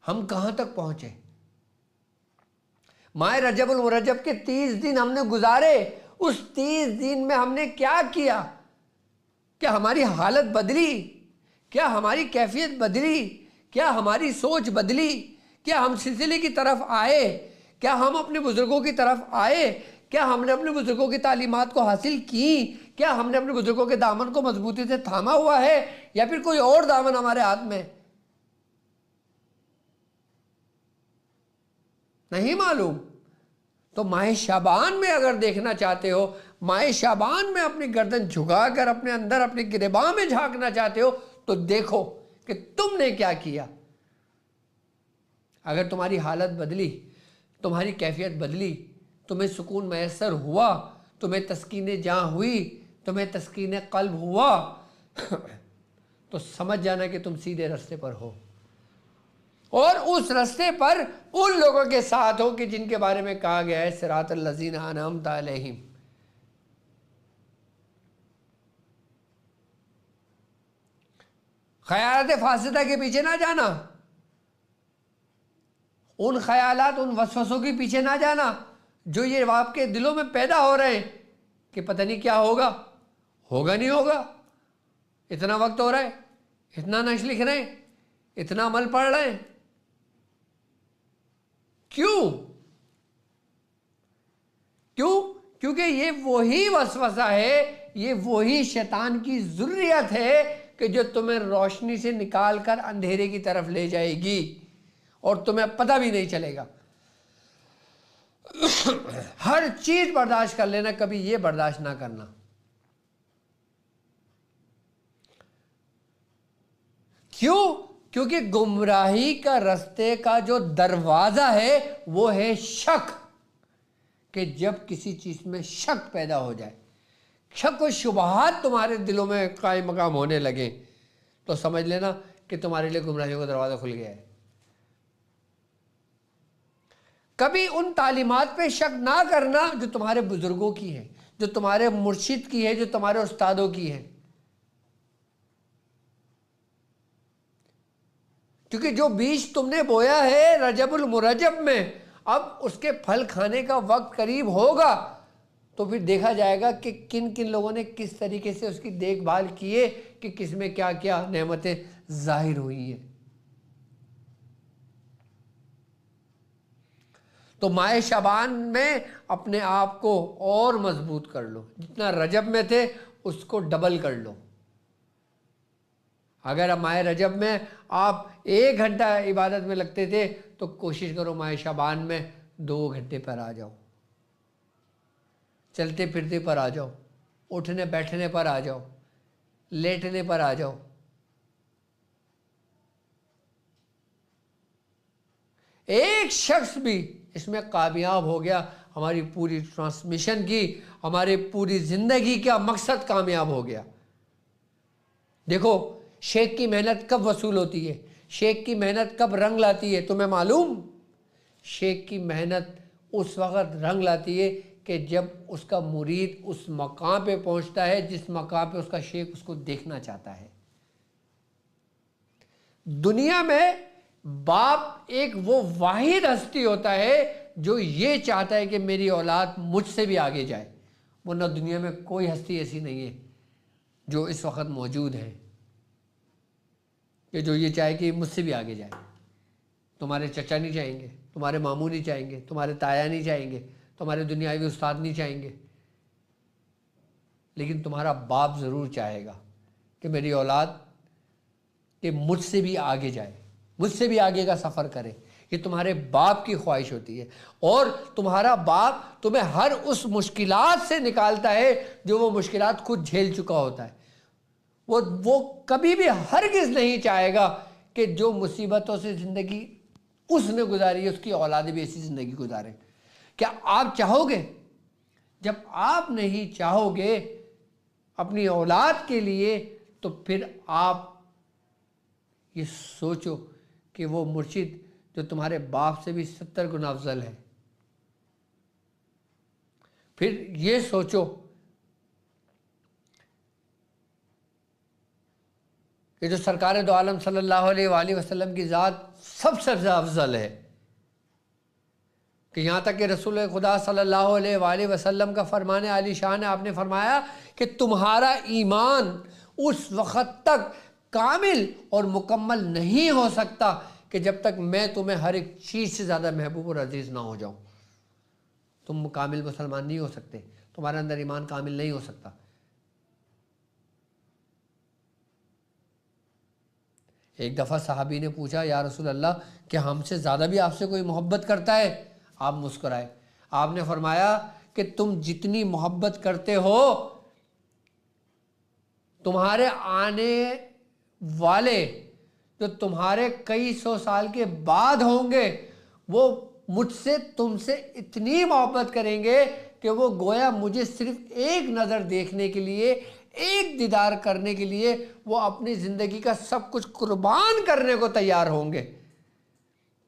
ہم کہاں تک پہنچے؟ ماہ رجب المرجب کے 30 دن ہم نے گزارے، اس 30 دن میں ہم نے کیا کیا؟ کیا ہماری حالت بدلی؟ کیا ہماری کیفیت بدلی؟ کیا ہماری سوچ بدلی؟ کیا ہم سلسلے کی طرف آئے؟ کیا ہم اپنے بزرگوں کی طرف آئے؟ کیا ہم نے اپنے بزرگوں کی تعلیمات کو حاصل کی؟ کیا ہم نے اپنے بزرگوں کے دامن کو مضبوطی سے تھاما ہوا ہے، یا پھر کوئی اور دامن ہمارے ہاتھ میں؟ نہیں معلوم۔ تو ماہ شعبان میں اگر دیکھنا چاہتے ہو، ماہ شعبان میں اپنی گردن جھکا کر اپنے اندر اپنی گریباں میں جھانکنا چاہتے ہو تو دیکھو کہ تم نے کیا کیا۔ اگر تمہاری حالت بدلی، تمہاری کیفیت بدلی، تمہیں سکون میسر ہوا، تمہیں تسکین جاں ہوئی، تمہیں تسکین قلب ہوا، تو سمجھ جانا کہ تم سیدھے راستے پر ہو، اور اس راستے پر ان لوگوں کے ساتھ ہو کہ جن کے بارے میں کہا گیا ہے صراط الذین انعمت علیہم۔ خیالات فاسدہ کے پیچھے نہ جانا، ان خیالات، ان وسوسوں کے پیچھے نہ جانا جو یہ آپ کے دلوں میں پیدا ہو رہے ہیں کہ پتہ نہیں کیا ہوگا، ہوگا نہیں ہوگا، اتنا وقت ہو رہا ہے، اتنا نشر لکھ رہے ہیں، اتنا عمل پڑھ رہے ہیں، کیوں؟ کیونکہ یہ وہی وسوسہ ہے، یہ وہی شیطان کی ضروریت ہے کہ جو تمہیں روشنی سے نکال کر اندھیرے کی طرف لے جائے گی اور تمہیں پتہ بھی نہیں چلے گا۔ ہر چیز برداشت کر لینا، کبھی یہ برداشت نہ کرنا۔ کیوں؟ کیونکہ گمراہی کا رستے کا جو دروازہ ہے وہ ہے شک، کہ جب کسی چیز میں شک پیدا ہو جائے، شک و شبہات تمہارے دلوں میں قائم مقام ہونے لگے، تو سمجھ لینا کہ تمہارے لیے گمراہیوں کا دروازہ کھل گیا ہے۔ کبھی ان تعلیمات پہ شک نہ کرنا جو تمہارے بزرگوں کی ہے، جو تمہارے مرشد کی ہے، جو تمہارے استادوں کی ہے، کیونکہ جو بیج تم نے بویا ہے رجب المرجب میں، اب اس کے پھل کھانے کا وقت قریب ہوگا، تو پھر دیکھا جائے گا کہ کن کن لوگوں نے کس طریقے سے اس کی دیکھ بھال کی ہے، کہ کس میں کیا کیا نعمتیں ظاہر ہوئی ہیں۔ تو ماہ شعبان میں اپنے آپ کو اور مضبوط کر لو، جتنا رجب میں تھے اس کو ڈبل کر لو۔ اگر ماہ رجب میں آپ 1 گھنٹہ عبادت میں لگتے تھے تو کوشش کرو ماہ شعبان میں 2 گھنٹے پر آ جاؤ، چلتے پھرتے پر آ جاؤ، اٹھنے بیٹھنے پر آ جاؤ، لیٹنے پر آ جاؤ۔ ایک شخص بھی اس میں کامیاب ہو گیا، ہماری پوری ٹرانسمیشن کی، ہماری پوری زندگی کا مقصد کامیاب ہو گیا۔ دیکھو شیخ کی محنت کب وصول ہوتی ہے، شیخ کی محنت کب رنگ لاتی ہے، تمہیں معلوم؟ شیخ کی محنت اس وقت رنگ لاتی ہے کہ جب اس کا مرید اس مقام پہ پہنچتا ہے جس مقام پہ اس کا شیخ اس کو دیکھنا چاہتا ہے۔ دنیا میں باپ ایک وہ واحد ہستی ہوتا ہے جو یہ چاہتا ہے کہ میری اولاد مجھ سے بھی آگے جائے، ورنہ دنیا میں کوئی ہستی ایسی نہیں ہے جو اس وقت موجود ہے کہ جو یہ چاہے کہ مجھ سے بھی آگے جائے۔ تمہارے چچا نہیں چاہیں گے، تمہارے ماموں نہیں چاہیں گے، تمہارے تایا نہیں چاہیں گے، تمہارے دنیاوی استاد نہیں چاہیں گے، لیکن تمہارا باپ ضرور چاہے گا کہ میری اولاد کہ مجھ سے بھی آگے جائے، مجھ سے بھی آگے کا سفر کرے۔ یہ تمہارے باپ کی خواہش ہوتی ہے، اور تمہارا باپ تمہیں ہر اس مشکلات سے نکالتا ہے جو وہ مشکلات خود جھیل چکا ہوتا ہے۔ وہ کبھی بھی ہرگز نہیں چاہے گا کہ جو مصیبتوں سے زندگی اس نے گزاری ہے اس کی اولادیں بھی ایسی زندگی گزاریں۔ کیا آپ چاہو گے؟ جب آپ نہیں چاہو گے اپنی اولاد کے لیے، تو پھر آپ یہ سوچو کہ وہ مرشد جو تمہارے باپ سے بھی 70 گنا افضل ہے، پھر یہ سوچو کہ جو سرکار دو عالم صلی اللہ علیہ وآلہ وسلم کی ذات سب سے زیادہ افضل ہے، کہ یہاں تک کہ رسول خدا صلی اللہ علیہ وآلہ وسلم کا فرمان عالی شان ہے، آپ نے فرمایا کہ تمہارا ایمان اس وقت تک کامل اور مکمل نہیں ہو سکتا کہ جب تک میں تمہیں ہر ایک چیز سے زیادہ محبوب اور عزیز نہ ہو جاؤں۔ تم کامل مسلمان نہیں ہو سکتے، تمہارے اندر ایمان کامل نہیں ہو سکتا۔ ایک دفعہ صحابی نے پوچھا یا رسول اللہ کہ ہم سے زیادہ بھی آپ سے کوئی محبت کرتا ہے؟ آپ مسکرائے، آپ نے فرمایا کہ تم جتنی محبت کرتے ہو تمہارے آنے والے جو تمہارے کئی سو سال کے بعد ہوں گے وہ مجھ سے تم سے اتنی محبت کریں گے کہ وہ گویا مجھے صرف ایک نظر دیکھنے کے لیے، ایک دیدار کرنے کے لیے وہ اپنی زندگی کا سب کچھ قربان کرنے کو تیار ہوں گے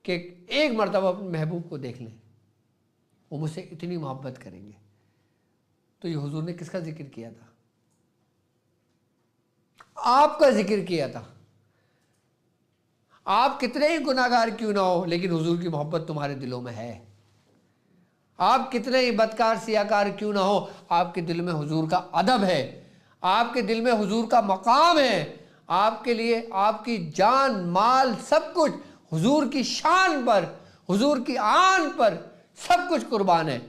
کہ ایک مرتبہ اپنے محبوب کو دیکھ لیں۔ وہ مجھ سے اتنی محبت کریں گے۔ تو یہ حضور نے کس کا ذکر کیا تھا؟ آپ کا ذکر کیا تھا آپ کتنے ہی گناہگار کیوں نہ ہو، لیکن حضور کی محبت تمہارے دلوں میں ہے۔ آپ کتنے ہی بدکار سیاکار کیوں نہ ہو، آپ کے دل میں حضور کا ادب ہے، آپ کے دل میں حضور کا مقام ہے، آپ کے لیے آپ کی جان مال سب کچھ حضور کی شان پر، حضور کی آن پر سب کچھ قربان ہے۔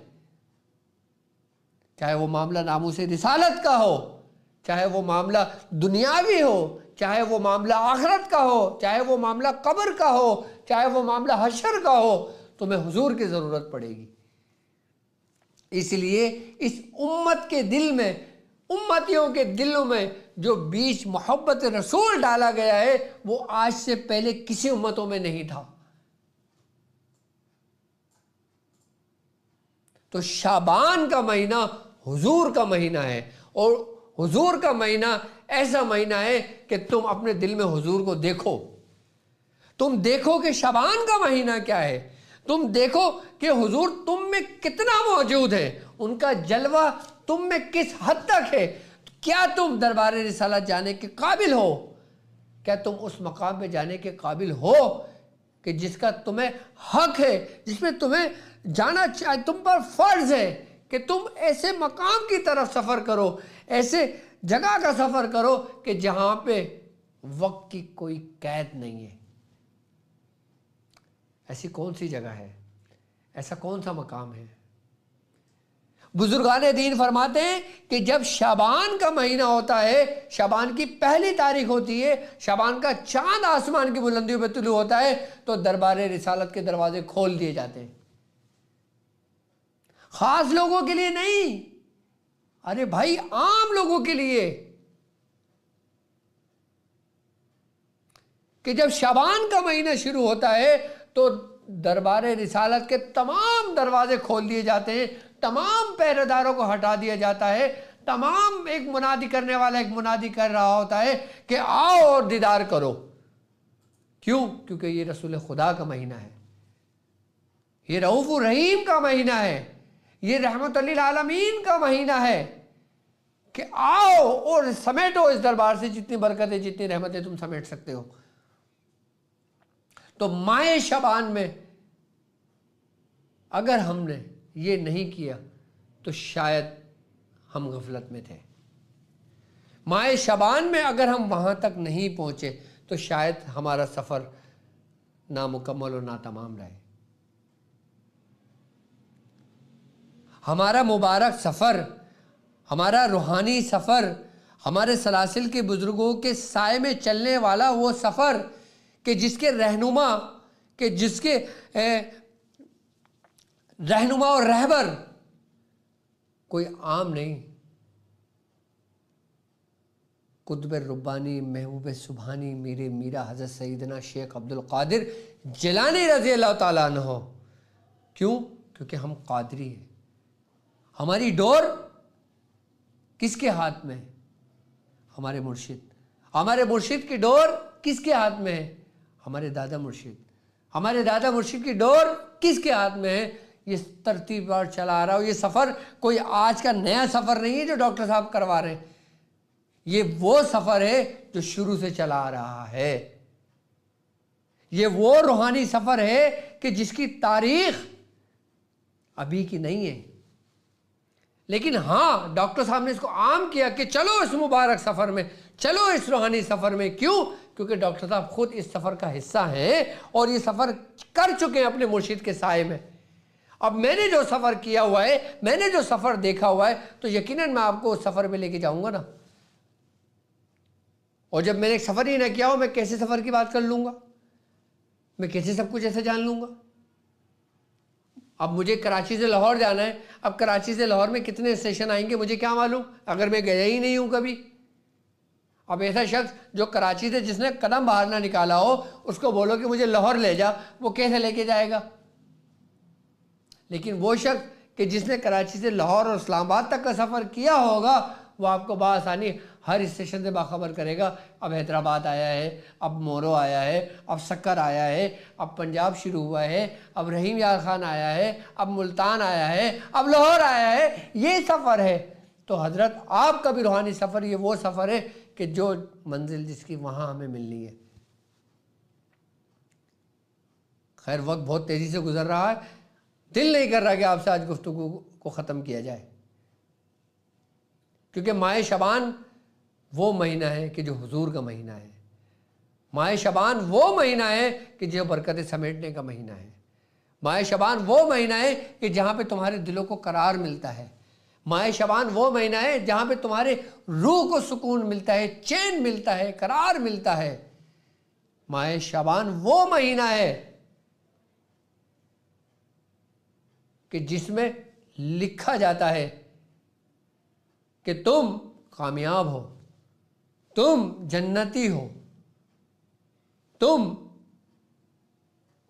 چاہے وہ معاملہ ناموس رسالت کا ہو، چاہے وہ معاملہ دنیاوی ہو، چاہے وہ معاملہ آخرت کا ہو، چاہے وہ معاملہ قبر کا ہو، چاہے وہ معاملہ حشر کا ہو، تمہیں حضور کی ضرورت پڑے گی۔ اس لیے اس امت کے دل میں، امتیوں کے دلوں میں جو بیچ محبت رسول ڈالا گیا ہے وہ آج سے پہلے کسی امتوں میں نہیں تھا۔ تو شعبان کا مہینہ حضور کا مہینہ ہے، اور حضور کا مہینہ ایسا مہینہ ہے کہ تم اپنے دل میں حضور کو دیکھو، تم دیکھو کہ شعبان کا مہینہ کیا ہے، تم دیکھو کہ حضور تم میں کتنا موجود ہے، ان کا جلوہ تم میں کس حد تک ہے۔ کیا تم دربار رسالت جانے کے قابل ہو؟ کیا تم اس مقام پہ جانے کے قابل ہو کہ جس کا تمہیں حق ہے، جس میں تمہیں جانا چاہے، تم پر فرض ہے کہ تم ایسے مقام کی طرف سفر کرو، ایسے جگہ کا سفر کرو کہ جہاں پہ وقت کی کوئی قید نہیں ہے۔ ایسی کون سی جگہ ہے، ایسا کون سا مقام ہے؟ بزرگان دین فرماتے ہیں کہ جب شعبان کا مہینہ ہوتا ہے، شعبان کی پہلی تاریخ ہوتی ہے، شعبان کا چاند آسمان کی بلندیوں پہ طلوع ہوتا ہے، تو دربار رسالت کے دروازے کھول دیے جاتے ہیں۔ خاص لوگوں کے لیے نہیں، ارے بھائی عام لوگوں کے لیے، کہ جب شعبان کا مہینہ شروع ہوتا ہے تو دربار رسالت کے تمام دروازے کھول دیے جاتے ہیں، تمام پہرے داروں کو ہٹا دیا جاتا ہے، تمام ایک منادی کرنے والا ایک منادی کر رہا ہوتا ہے کہ آؤ اور دیدار کرو۔ کیوں؟ کیونکہ یہ رسول خدا کا مہینہ ہے، یہ رؤوف الرحیم کا مہینہ ہے، یہ رحمت للعالمین کا مہینہ ہے، کہ آؤ اور سمیٹو اس دربار سے جتنی برکتیں جتنی رحمتیں تم سمیٹ سکتے ہو۔ تو ماہ شعبان میں اگر ہم نے یہ نہیں کیا تو شاید ہم غفلت میں تھے۔ ماہ شعبان میں اگر ہم وہاں تک نہیں پہنچے تو شاید ہمارا سفر نامکمل اور ناتمام رہے۔ ہمارا مبارک سفر، ہمارا روحانی سفر، ہمارے سلاسل کے بزرگوں کے سائے میں چلنے والا وہ سفر کہ جس کے رہنما، کہ جس کے رہنما اور رہبر کوئی عام نہیں، قطب ربانی محبوب سبحانی میرے میرا حضرت سیدنا شیخ عبد القادر جیلانی رضی اللہ تعالیٰ عنہ۔ کیوں؟ کیونکہ ہم قادری ہیں۔ ہماری ڈور کس کے ہاتھ میں ہے؟ ہمارے مرشد۔ ہمارے مرشد کی ڈور کس کے ہاتھ میں ہے؟ ہمارے دادا مرشد۔ ہمارے دادا مرشد کی ڈور کس کے ہاتھ میں ہے؟ یہ ترتیب پر چلا آ رہا ہو۔ یہ سفر کوئی آج کا نیا سفر نہیں ہے جو ڈاکٹر صاحب کروا رہے ہیں، یہ وہ سفر ہے جو شروع سے چلا آ رہا ہے۔ یہ وہ روحانی سفر ہے کہ جس کی تاریخ ابھی کی نہیں ہے، لیکن ہاں ڈاکٹر صاحب نے اس کو عام کیا کہ چلو اس مبارک سفر میں، چلو اس روحانی سفر میں۔ کیوں؟ کیونکہ ڈاکٹر صاحب خود اس سفر کا حصہ ہیں اور یہ سفر کر چکے ہیں اپنے مرشد کے سائے میں۔ اب میں نے جو سفر کیا ہوا ہے، میں نے جو سفر دیکھا ہوا ہے، تو یقیناً میں آپ کو اس سفر میں لے کے جاؤں گا نا۔ اور جب میں نے ایک سفر ہی نہ کیا ہو، میں کیسے سفر کی بات کر لوں گا؟ میں کیسے سب کچھ ایسے جان لوں گا؟ اب مجھے کراچی سے لاہور جانا ہے، اب کراچی سے لاہور میں کتنے اسٹیشن آئیں گے مجھے کیا معلوم، اگر میں گیا ہی نہیں ہوں کبھی۔ اب ایسا شخص جو کراچی سے جس نے قدم باہر نہ نکالا ہو، اس کو بولو کہ مجھے لاہور لے جا، وہ کیسے لے کے جائے گا؟ لیکن وہ شخص کہ جس نے کراچی سے لاہور اور اسلام آباد تک کا سفر کیا ہوگا، وہ آپ کو بآسانی ہر اسٹیشن سے باخبر کرے گا۔ اب حیدرآباد آیا ہے، اب مورو آیا ہے، اب سکر آیا ہے، اب پنجاب شروع ہوا ہے، اب رحیم یار خان آیا ہے، اب ملتان آیا ہے، اب لاہور آیا ہے۔ یہ سفر ہے۔ تو حضرت آپ کا بھی روحانی سفر یہ وہ سفر ہے کہ جو منزل جس کی وہاں ہمیں ملنی ہے۔ خیر وقت بہت تیزی سے گزر رہا ہے، دل نہیں کر رہا کہ آپ سے آج گفتگو کو ختم کیا جائے، کیونکہ ماہ شعبان وہ مہینہ ہے کہ جو حضور کا مہینہ ہے، ماہ شعبان وہ مہینہ ہے کہ جو برکتیں سمیٹنے کا مہینہ ہے، ماہ شعبان وہ مہینہ ہے کہ جہاں پہ تمہارے دلوں کو قرار ملتا ہے، ماہ شعبان وہ مہینہ ہے جہاں پہ تمہارے روح کو سکون ملتا ہے، چین ملتا ہے، قرار ملتا ہے۔ ماہ شعبان وہ مہینہ ہے کہ جس میں لکھا جاتا ہے کہ تم کامیاب ہو، تم جنتی ہو،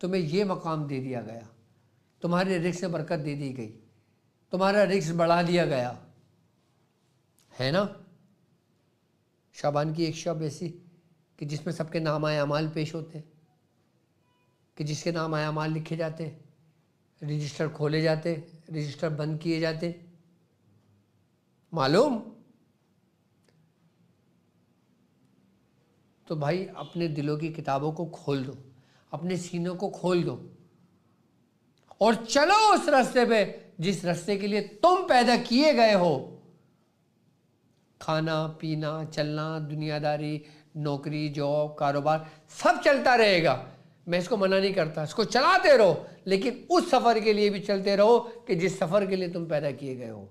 تمہیں یہ مقام دے دیا گیا، تمہارے رزق میں برکت دے دی گئی، تمہارا رزق بڑھا دیا گیا ہے نا۔ شعبان کی ایک شب ایسی کہ جس میں سب کے نام اعمال پیش ہوتے ہیں، کہ جس کے نام اعمال لکھے جاتے ہیں، رجسٹر کھولے جاتے، رجسٹر بند کیے جاتے، معلوم؟ تو بھائی اپنے دلوں کی کتابوں کو کھول دو، اپنے سینوں کو کھول دو اور چلو اس راستے پہ جس راستے کے لیے تم پیدا کیے گئے ہو۔ کھانا پینا، چلنا، دنیا داری، نوکری، جاب، کاروبار سب چلتا رہے گا، میں اس کو منع نہیں کرتا، اس کو چلاتے رہو، لیکن اس سفر کے لیے بھی چلتے رہو کہ جس سفر کے لیے تم پیدا کیے گئے ہو۔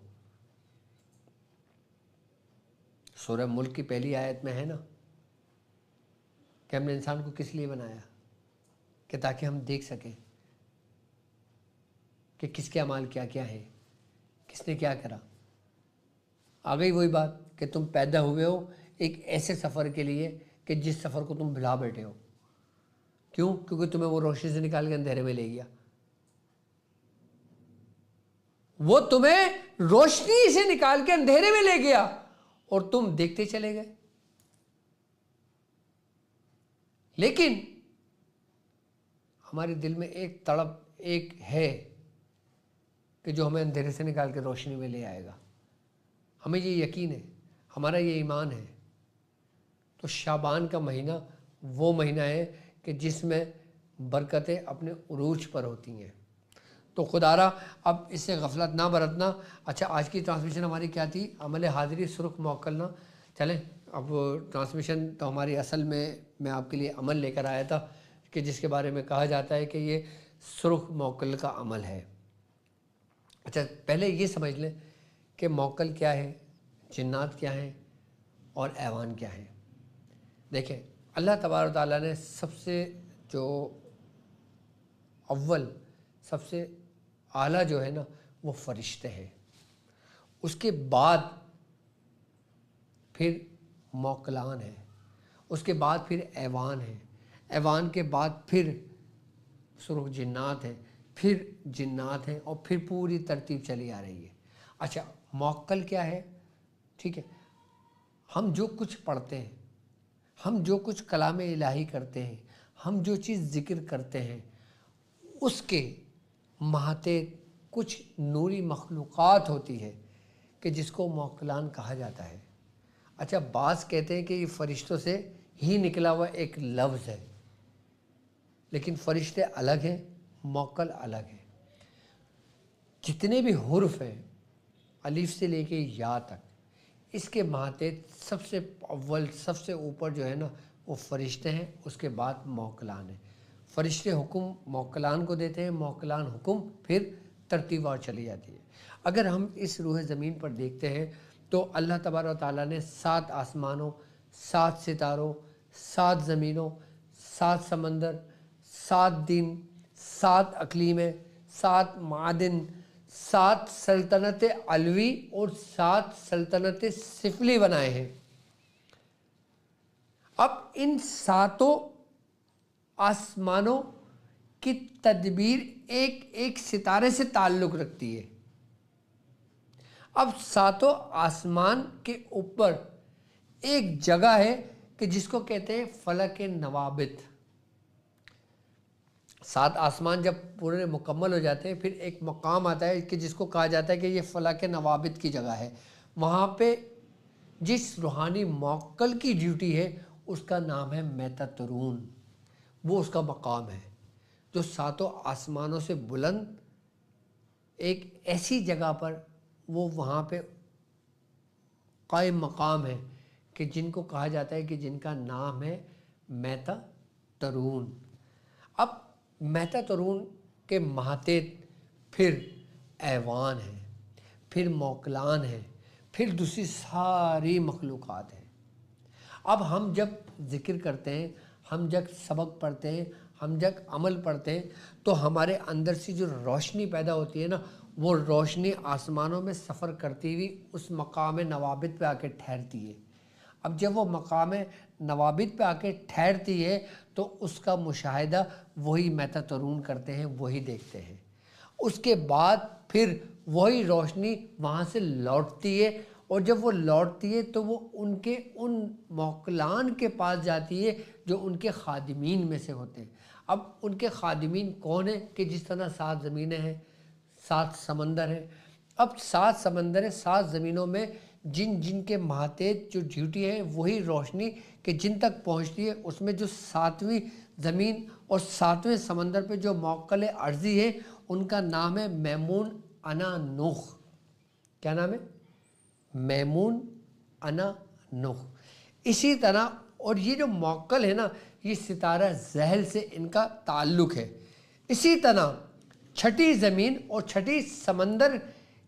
سورہ ملک کی پہلی آیت میں ہے نا کہ ہم نے انسان کو کس لیے بنایا، کہ تاکہ ہم دیکھ سکیں کہ کس کے اعمال کیا کیا ہے، کس نے کیا کرا۔ آ گئی وہی بات کہ تم پیدا ہوئے ہو ایک ایسے سفر کے لیے کہ جس سفر کو تم بھلا بیٹھے ہو۔ کیوں؟ کیونکہ تمہیں وہ روشنی سے نکال کے اندھیرے میں لے گیا، وہ تمہیں روشنی سے نکال کے اندھیرے میں لے گیا اور تم دیکھتے چلے گئے۔ لیکن ہمارے دل میں ایک تڑپ ایک ہے کہ جو ہمیں اندھیرے سے نکال کے روشنی میں لے آئے گا، ہمیں یہ یقین ہے، ہمارا یہ ایمان ہے۔ تو شعبان کا مہینہ وہ مہینہ ہے کہ جس میں برکتیں اپنے عروج پر ہوتی ہیں۔ تو خدارا اب اس سے غفلت نہ برتنا۔ اچھا آج کی ٹرانسمیشن ہماری کیا تھی؟ عمل حاضری سرخ موکلنا۔ چلیں اب ٹرانسمیشن تو ہماری اصل میں آپ کے لیے عمل لے کر آیا تھا کہ جس کے بارے میں کہا جاتا ہے کہ یہ سرخ موکل کا عمل ہے۔ اچھا پہلے یہ سمجھ لیں کہ موکل کیا ہے، جنات کیا ہیں اور ایوان کیا ہیں۔ دیکھیں اللہ تبارک و تعالیٰ نے سب سے جو اول سب سے اعلیٰ جو ہے نا وہ فرشتے ہیں، اس کے بعد پھر موکلان ہیں، اس کے بعد پھر ایوان ہیں، ایوان کے بعد پھر سرخ جنات ہیں، پھر جنات ہیں اور پھر پوری ترتیب چلی آ رہی ہے۔ اچھا موکل کیا ہے؟ ٹھیک ہے، ہم جو کچھ پڑھتے ہیں، ہم جو کچھ کلام الہی کرتے ہیں، ہم جو چیز ذکر کرتے ہیں، اس کے ماتحت کچھ نوری مخلوقات ہوتی ہے کہ جس کو موکلان کہا جاتا ہے۔ اچھا بعض کہتے ہیں کہ یہ فرشتوں سے ہی نکلا ہوا ایک لفظ ہے، لیکن فرشتے الگ ہیں، موکل الگ ہیں۔ جتنے بھی حرف ہیں الف سے لے کے یا تک، اس کے ماتحت سب سے اول سب سے اوپر جو ہے نا وہ فرشتے ہیں، اس کے بعد موکلان ہیں۔ فرشتے حکم موکلان کو دیتے ہیں، موکلان حکم پھر ترتیب اور چلی جاتی ہے۔ اگر ہم اس روح زمین پر دیکھتے ہیں تو اللہ تبارک و تعالیٰ نے 7 آسمانوں، 7 ستاروں، 7 زمینوں، 7 سمندر، 7 دن، 7 اقلیمیں، 7 معادن، 7 سلطنت علوی اور 7 سلطنت سفلی بنائے ہیں۔ اب ان 7 آسمانوں کی تدبیر ایک ایک ستارے سے تعلق رکھتی ہے۔ اب 7 آسمان کے اوپر ایک جگہ ہے کہ جس کو کہتے ہیں فلک نوابت۔ 7 آسمان جب پورے مکمل ہو جاتے ہیں پھر ایک مقام آتا ہے کہ جس کو کہا جاتا ہے کہ یہ فلک نوابت کی جگہ ہے۔ وہاں پہ جس روحانی موکل کی ڈیوٹی ہے اس کا نام ہے میتترون، وہ اس کا مقام ہے۔ جو ساتوں آسمانوں سے بلند ایک ایسی جگہ پر وہ وہاں پہ قائم مقام ہے کہ جن کو کہا جاتا ہے کہ جن کا نام ہے میتا ترون۔ اب میتا ترون کے ماتحت پھر ایوان ہیں، پھر موکلان ہیں، پھر دوسری ساری مخلوقات ہیں۔ اب ہم جب ذکر کرتے ہیں، ہم جب سبق پڑھتے ہیں، ہم جب عمل پڑھتے ہیں تو ہمارے اندر سے جو روشنی پیدا ہوتی ہے نا، وہ روشنی آسمانوں میں سفر کرتی ہوئی اس مقام نوابت پہ آ کے ٹھہرتی ہے۔ اب جب وہ مقام نوابت پہ آ کے ٹھہرتی ہے تو اس کا مشاہدہ وہی میتا ترون کرتے ہیں، وہی دیکھتے ہیں۔ اس کے بعد پھر وہی روشنی وہاں سے لوٹتی ہے، اور جب وہ لوٹتی ہے تو وہ ان موکلان کے پاس جاتی ہے جو ان کے خادمین میں سے ہوتے ہیں۔ اب ان کے خادمین کون ہیں؟ کہ جس طرح 7 زمینیں ہیں، 7 سمندر ہیں۔ اب 7 سمندر ہیں، 7 زمینوں میں جن جن کے ماتحت جو ڈیوٹی ہے وہی روشنی کہ جن تک پہنچتی ہے، اس میں جو 7ویں زمین اور 7ویں سمندر پہ جو موکل عرضی ہے ان کا نام ہے میمون انا نوح۔ کیا نام ہے؟ میمون انا نوح۔ اسی طرح اور یہ جو موکل ہے نا، یہ ستارہ زحل سے ان کا تعلق ہے۔ اسی طرح 6ٹھی زمین اور 6ٹھی سمندر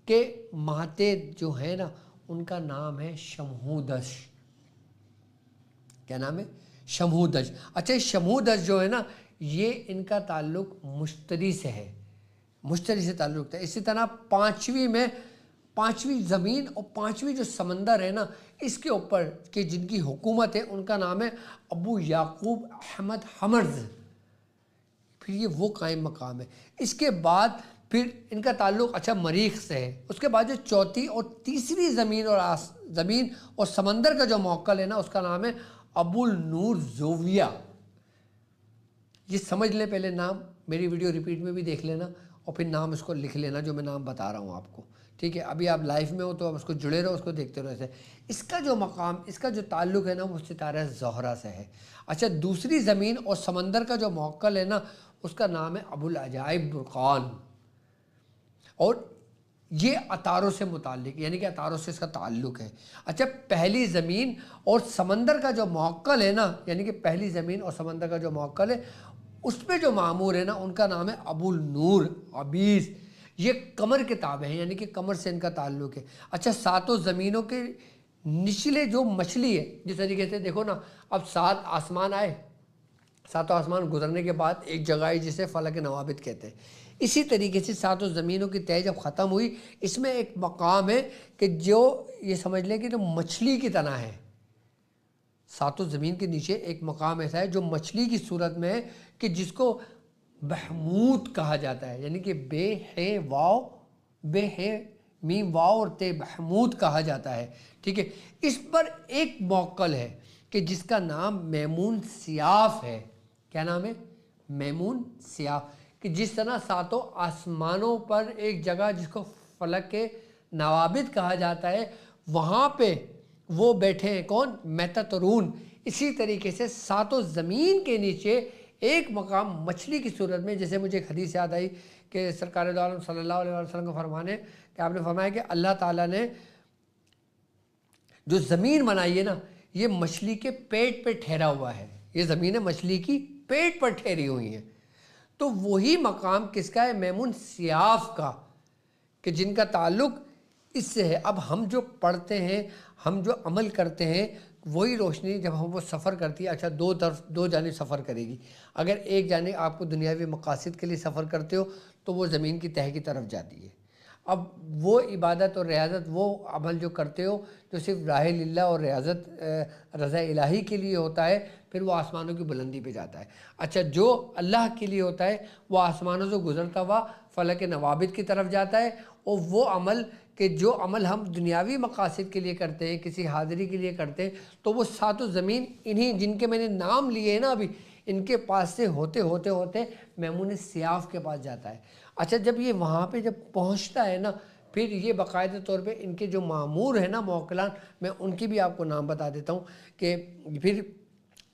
کے ماتحت جو ہے نا، ان کا نام ہے شمہودش۔ کیا نام ہے؟ شمہودش۔ اچھا، شمہودش جو ہے نا، یہ ان کا تعلق مشتری سے ہے، مشتری سے تعلق ہے۔ اسی طرح 5ویں زمین اور 5ویں جو سمندر ہے نا، اس کے اوپر کہ جن کی حکومت ہے ان کا نام ہے ابو یعقوب احمد حمرز۔ پھر یہ وہ قائم مقام ہے۔ اس کے بعد پھر ان کا تعلق اچھا مریخ سے ہے۔ اس کے بعد جو 4تھی اور تیسری زمین اور سمندر کا جو موکل ہے نا، اس کا نام ہے ابو النور زویہ۔ یہ سمجھ لیں پہلے نام، میری ویڈیو ریپیٹ میں بھی دیکھ لینا اور پھر نام اس کو لکھ لینا جو میں نام بتا رہا ہوں آپ کو، ٹھیک ہے؟ ابھی آپ لائف میں ہو تو آپ اس کو جڑے رہو، اس کو دیکھتے رہو ایسے۔ اس کا جو مقام، اس کا جو تعلق ہے نا، وہ ستارہ زہرہ سے ہے۔ اچھا، دوسری زمین اور سمندر کا جو موکل ہے نا، اس کا نام ہے ابو العجائب برقان، اور یہ عطاروں سے متعلق، یعنی کہ عطاروں سے اس کا تعلق ہے۔ اچھا، پہلی زمین اور سمندر کا جو موکل ہے نا، یعنی کہ پہلی زمین اور سمندر کا جو موکل ہے، اس پہ جو معمور ہے نا، ان کا نام ہے ابو النور عبیس۔ یہ قمر کے تابع ہیں، یعنی کہ قمر سے ان کا تعلق ہے۔ اچھا، 7 زمینوں کے نچلے جو مچھلی ہے، جس طریقے سے دیکھو نا، اب 7 آسمان آئے، 7 آسمان گزرنے کے بعد ایک جگہ آئی جسے فلک نوابت کہتے ہیں۔ اسی طریقے سے 7 زمینوں کی طے جب ختم ہوئی، اس میں ایک مقام ہے کہ جو یہ سمجھ لیں کہ جو مچھلی کی طرح ہے۔ 7 زمین کے نیچے ایک مقام ایسا ہے جو مچھلی کی صورت میں ہے کہ جس کو بہموت کہا جاتا ہے، یعنی کہ بے ہے میم واو اور تے بہموت کہا جاتا ہے، ٹھیک ہے؟ اس پر ایک موکل ہے کہ جس کا نام میمون سیاف ہے۔ کیا نام ہے؟ میمون سیاف۔ کہ جس طرح 7 آسمانوں پر ایک جگہ جس کو فلک کے نوابت کہا جاتا ہے، وہاں پہ وہ بیٹھے ہیں کون؟ میتا ترون۔ اسی طریقے سے 7 زمین کے نیچے ایک مقام مچھلی کی صورت میں، جیسے مجھے ایک حدیث یاد آئی کہ سرکار دو عالم صلی اللہ علیہ وسلم کو فرمانے کہ آپ نے فرمایا کہ اللہ تعالیٰ نے جو زمین بنائی ہے نا، یہ مچھلی کے پیٹ پہ ٹھہرا ہوا ہے۔ یہ زمینیں مچھلی کی پیٹ پر ٹھہری ہوئی ہیں۔ تو وہی مقام کس کا ہے؟ میمون سیاف کا، کہ جن کا تعلق اس سے ہے۔ اب ہم جو پڑھتے ہیں، ہم جو عمل کرتے ہیں، وہی روشنی جب ہم وہ سفر کرتی ہے، اچھا دو جانب سفر کرے گی۔ اگر ایک جانب آپ کو دنیاوی مقاصد کے لیے سفر کرتے ہو تو وہ زمین کی تہہ کی طرف جاتی ہے۔ اب وہ عبادت اور ریاضت، وہ عمل جو کرتے ہو جو صرف راہ للہ اور ریاضت رضا الہی کے لیے ہوتا ہے، پھر وہ آسمانوں کی بلندی پہ جاتا ہے۔ اچھا، جو اللہ کے لیے ہوتا ہے وہ آسمانوں سے گزرتا ہوا فلک نوابت کی طرف جاتا ہے۔ اور وہ عمل کہ جو عمل ہم دنیاوی مقاصد کے لیے کرتے ہیں، کسی حاضری کے لیے کرتے ہیں، تو وہ 7 زمین انہی جن کے میں نے نام لیے ہیں نا ابھی، ان کے پاس سے ہوتے میمون سیاف کے پاس جاتا ہے۔ اچھا، جب یہ وہاں پہ جب پہنچتا ہے نا، پھر یہ باقاعدہ طور پہ ان کے جو معمور ہیں نا موکلان، میں ان کی بھی آپ کو نام بتا دیتا ہوں کہ پھر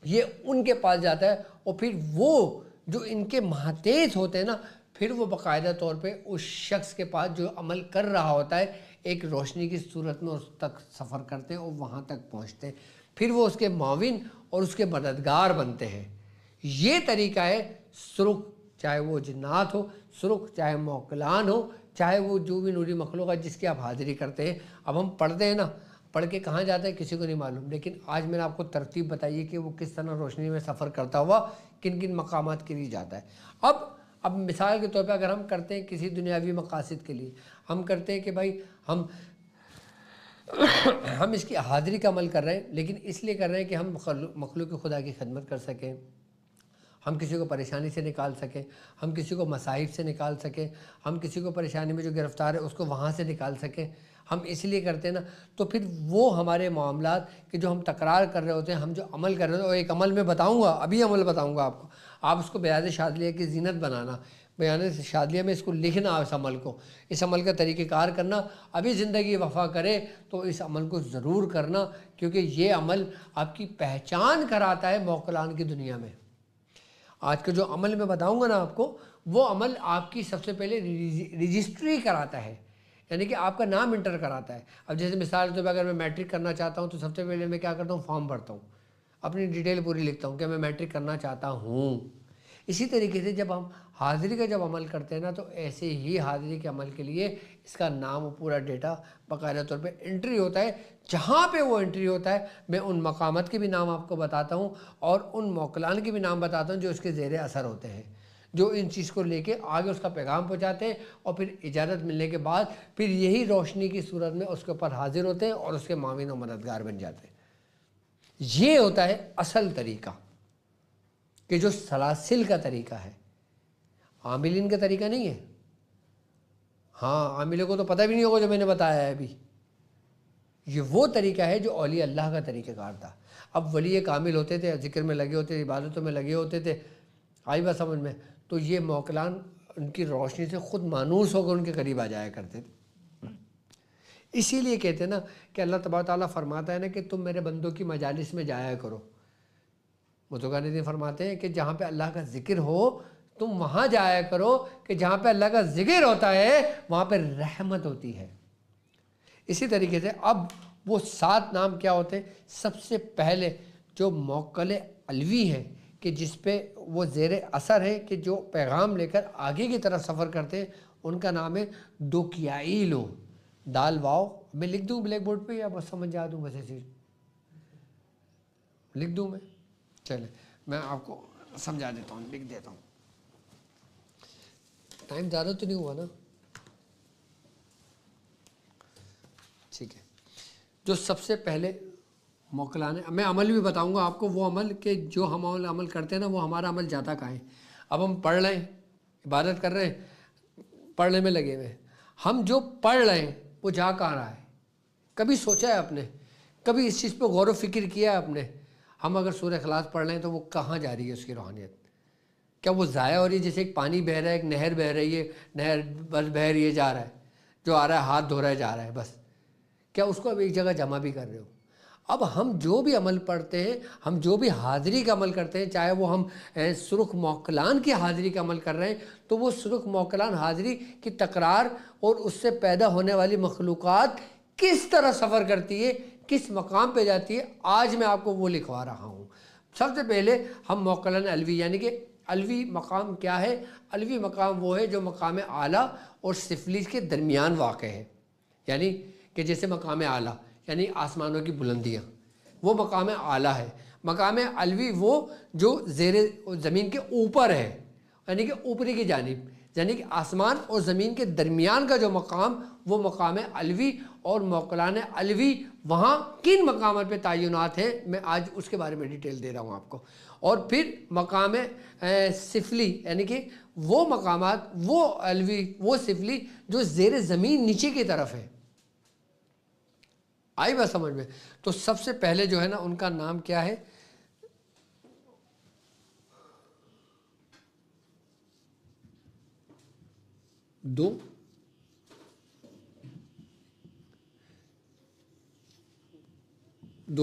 یہ ان کے پاس جاتا ہے، اور پھر وہ جو ان کے ماتحت ہوتے ہیں نا، پھر وہ باقاعدہ طور پہ اس شخص کے پاس جو عمل کر رہا ہوتا ہے ایک روشنی کی صورت میں اس تک سفر کرتے ہیں اور وہاں تک پہنچتے ہیں، پھر وہ اس کے معاون اور اس کے مددگار بنتے ہیں۔ یہ طریقہ ہے سرخ، چاہے وہ جنات ہو، سرخ چاہے موکلان ہو، چاہے وہ جو بھی نوری مخلوق ہے جس کی آپ حاضری کرتے ہیں۔ اب ہم پڑھتے ہیں نا، پڑھ کے کہاں جاتا ہے کسی کو نہیں معلوم، لیکن آج میں نے آپ کو ترتیب بتائی ہے کہ وہ کس طرح روشنی میں سفر کرتا ہوا کن کن مقامات کے لیے جاتا ہے۔ اب مثال کے طور پہ اگر ہم کرتے ہیں کسی دنیاوی مقاصد کے لیے، ہم کرتے ہیں کہ بھائی ہم اس کی حاضری کا عمل کر رہے ہیں، لیکن اس لیے کر رہے ہیں کہ ہم مخلوق خدا کی خدمت کر سکیں، ہم کسی کو پریشانی سے نکال سکیں، ہم کسی کو مصائب سے نکال سکیں، ہم کسی کو پریشانی میں جو گرفتار ہے اس کو وہاں سے نکال سکیں، ہم اس لیے کرتے ہیں نا، تو پھر وہ ہمارے معاملات کہ جو ہم تکرار کر رہے ہوتے ہیں، ہم جو عمل کر رہے ہوتے ہیں، اور ایک عمل میں بتاؤں گا، ابھی عمل بتاؤں گا آپ کو، آپ اس کو بیان شاذلیہ کی زینت بنانا، بیان شاذلیہ میں اس کو لکھنا، اس عمل کو، اس عمل کا طریقہ کار کرنا، ابھی زندگی وفا کرے تو اس عمل کو ضرور کرنا، کیونکہ یہ عمل آپ کی پہچان کراتا ہے موکلان کی دنیا میں۔ آج کا جو عمل میں بتاؤں گا نا آپ کو، وہ عمل آپ کی سب سے پہلے رجسٹری کراتا ہے، یعنی کہ آپ کا نام انٹر کراتا ہے۔ اب جیسے مثال کے طور پہ اگر میں میٹرک کرنا چاہتا ہوں تو سب سے پہلے میں کیا کرتا ہوں، فارم بھرتا ہوں، اپنی ڈیٹیل پوری لکھتا ہوں کہ میں میٹرک کرنا چاہتا ہوں۔ اسی طریقے سے جب ہم حاضری کا جب عمل کرتے ہیں نا، تو ایسے ہی حاضری کے عمل کے لیے اس کا نام و پورا ڈیٹا باقاعدہ طور پہ انٹری ہوتا ہے۔ جہاں پہ وہ انٹری ہوتا ہے میں ان مقامات کے بھی نام آپ کو بتاتا ہوں اور ان موکلان کے بھی نام بتاتا ہوں جو اس کے زیر اثر ہوتے ہیں، جو ان چیز کو لے کے آگے اس کا پیغام پہنچاتے ہیں، اور پھر اجازت ملنے کے بعد پھر یہی روشنی کی صورت میں اس کے اوپر حاضر ہوتے ہیں اور اس کے معاون و مددگار بن جاتے ہیں۔ یہ ہوتا ہے اصل طریقہ، کہ جو سلاسل کا طریقہ ہے، عاملین کا طریقہ نہیں ہے۔ ہاں، عاملوں کو تو پتہ بھی نہیں ہوگا جو میں نے بتایا ہے ابھی۔ یہ وہ طریقہ ہے جو اولیاء اللہ کا طریقہ کار تھا۔ اب ولی کامل ہوتے تھے، ذکر میں لگے ہوتے تھے، عبادتوں میں لگے ہوتے تھے، آئی بات سمجھ میں، تو یہ موکلان ان کی روشنی سے خود مانوس ہو کر ان کے قریب آ جایا کرتے تھے۔ اسی لیے کہتے ہیں نا کہ اللہ تبارک تعالیٰ فرماتا ہے نا کہ تم میرے بندوں کی مجالس میں جایا کرو۔ متقابلین فرماتے ہیں کہ جہاں پہ اللہ کا ذکر ہو تم وہاں جایا کرو، کہ جہاں پہ اللہ کا ذکر ہوتا ہے وہاں پہ رحمت ہوتی ہے۔ اسی طریقے سے اب وہ 7 نام کیا ہوتے ہیں؟ سب سے پہلے جو موکل علوی ہیں کہ جس پہ وہ زیر اثر ہے، کہ جو پیغام لے کر آگے کی طرف سفر کرتے ہیں، ان کا نام ہے دوکیائیلو، دال واو۔ میں لکھ دوں بلیک بورڈ پہ یا بس سمجھ جا دوں؟ ویسے چیز لکھ دوں میں؟ چلے میں آپ کو سمجھا دیتا ہوں، لکھ دیتا ہوں، ٹائم زیادہ تو نہیں ہوا نا؟ ٹھیک ہے۔ جو سب سے پہلے موکلان ہے، میں عمل بھی بتاؤں گا آپ کو، وہ عمل کہ جو ہم عمل کرتے ہیں نا، وہ ہمارا عمل جاتا کہاں ہے۔ اب ہم پڑھ رہے ہیں، عبادت کر رہے ہیں، پڑھنے میں لگے ہوئے ہیں، ہم جو پڑھ رہے ہیں وہ جا کہاں رہا ہے؟ کبھی سوچا ہے آپ نے؟ کبھی اس چیز پہ غور و فکر کیا ہے آپ نے؟ ہم اگر سورہ اخلاص پڑھ رہے ہیں تو وہ کہاں جا رہی ہے اس کی روحانیت؟ کیا وہ ضائع ہو رہی ہے؟ جیسے ایک پانی بہہ رہا ہے، ایک نہر بہہ رہی ہے، نہر بس بہہ رہی ہے، جا رہا ہے، جو آ رہا ہے ہاتھ دھو رہا ہے جا رہا ہے بس، کیا اس کو اب ایک جگہ جمع بھی کر رہے ہو؟ اب ہم جو بھی عمل پڑھتے ہیں، ہم جو بھی حاضری کا عمل کرتے ہیں، چاہے وہ ہم سرخ موکلان کی حاضری کا عمل کر رہے ہیں، تو وہ سرخ موکلان حاضری کی تکرار اور اس سے پیدا ہونے والی مخلوقات کس طرح سفر کرتی ہے، کس مقام پہ جاتی ہے، آج میں آپ کو وہ لکھوا رہا ہوں۔ سب سے پہلے ہم موکلان علوی، یعنی کہ علوی مقام کیا ہے؟ علوی مقام وہ ہے جو مقام اعلیٰ اور سفلی کے درمیان واقع ہے، یعنی کہ جیسے مقام اعلیٰ یعنی آسمانوں کی بلندیاں، وہ مقام اعلیٰ ہے۔ مقام علوی وہ جو زیر زمین کے اوپر ہے، یعنی کہ اوپری کی جانب، یعنی کہ آسمان اور زمین کے درمیان کا جو مقام، وہ مقام علوی۔ اور موکلان علوی وہاں کن مقامات پہ تعینات ہیں، میں آج اس کے بارے میں ڈیٹیل دے رہا ہوں آپ کو۔ اور پھر مقام سفلی، یعنی کہ وہ مقامات، وہ علوی، وہ سفلی جو زیر زمین نیچے کی طرف ہے۔ آئی بات سمجھ میں؟ تو سب سے پہلے جو ہے نا ان کا نام کیا ہے؟ دو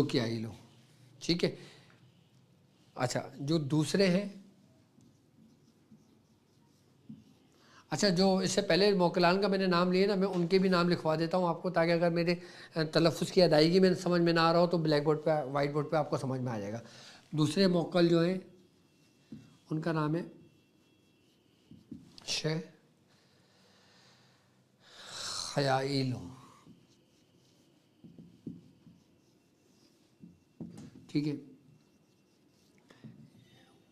کیا ہی لو، ٹھیک ہے۔ اچھا، جو دوسرے ہیں اچھا جو اس سے پہلے موکلان کا میں نے نام لیا نا، میں ان کے بھی نام لکھوا دیتا ہوں آپ کو، تاکہ اگر میرے تلفظ کی ادائیگی میں سمجھ میں نہ آ رہا ہو تو بلیک بورڈ پہ، وائٹ بورڈ پہ آپ کو سمجھ میں آ جائے گا۔ دوسرے موکل جو ہیں ان کا نام ہے شہ خیائل، ٹھیک ہے۔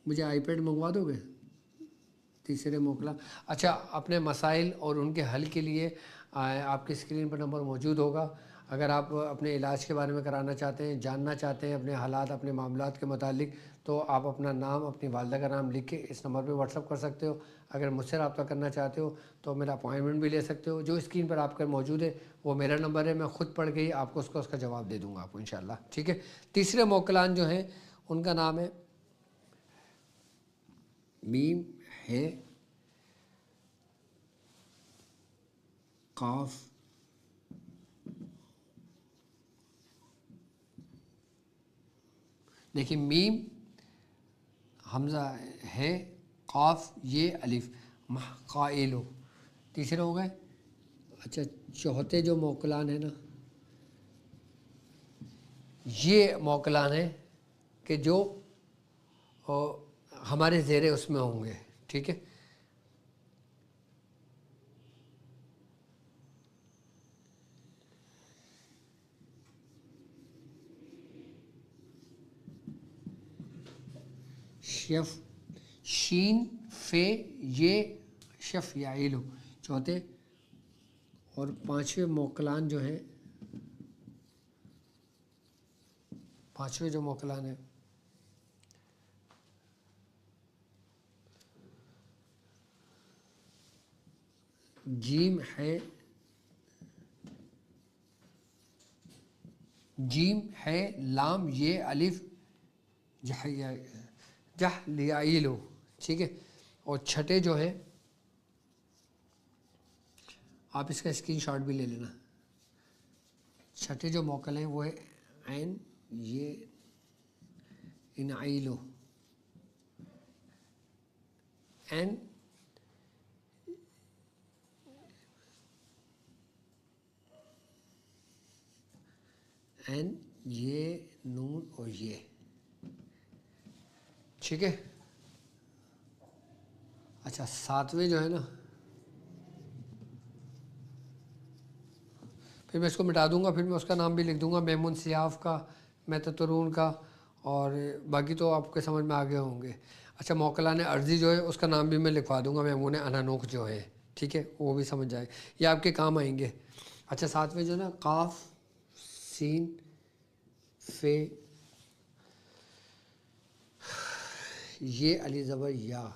مجھے آئی پیڈ منگوا دو گے؟ تیسرے موکلا، اچھا اپنے مسائل اور ان کے حل کے لیے آپ کی اسکرین پر نمبر موجود ہوگا۔ اگر آپ اپنے علاج کے بارے میں کرانا چاہتے ہیں، جاننا چاہتے ہیں اپنے حالات، اپنے معاملات کے متعلق، تو آپ اپنا نام، اپنی والدہ کا نام لکھ کے اس نمبر پہ واٹس اپ کر سکتے ہو۔ اگر مجھ سے رابطہ کرنا چاہتے ہو تو میرا اپوائنٹمنٹ بھی لے سکتے ہو۔ جو اسکرین پر آپ کا موجود ہے وہ میرا نمبر ہے، میں خود پڑھ کے ہی آپ کو اس کا جواب دے دوں گا آپ کو انشاءاللہ، ٹھیک ہے۔ تیسرے موکلان جو ہیں ان کا نام ہے میم ہے قاف دیکھیں، میم حمزہ ہے قاف یہ الف قائلو، تیسرے ہو گئے۔ اچھا چوتھے جو موکلان ہیں نا، یہ موکلان ہیں کہ جو ہمارے زیر اس میں ہوں گے، ٹھیک ہے۔ شف شین فے یہ شف یعیلو چوتھے، اور پانچویں موکلان جو ہیں، پانچویں جو موکلان ہیں جیم ہے، جیم ہے لام یہ الف جہلیعیلو، ٹھیک ہے۔ اور چھٹے جو ہے، آپ اس کا اسکرین شاٹ بھی لے لینا، چھٹے جو موکل ہیں وہ ہے عین یہ انعیلو، این این یہ نون اور یہ، ٹھیک ہے۔ اچھا ساتویں جو ہے نا، پھر میں اس کو مٹا دوں گا، پھر میں اس کا نام بھی لکھ دوں گا، میمون سیاف کا، میتترون کا، اور باقی تو آپ کے سمجھ میں آگے ہوں گے۔ اچھا موکلان عرضی جو ہے اس کا نام بھی میں لکھوا دوں گا، میمون انانوخ جو ہے، ٹھیک ہے، وہ بھی سمجھ جائے، یہ آپ کے کام آئیں گے۔ اچھا ساتویں جو نا قاف سین فے یہ علی زبر یا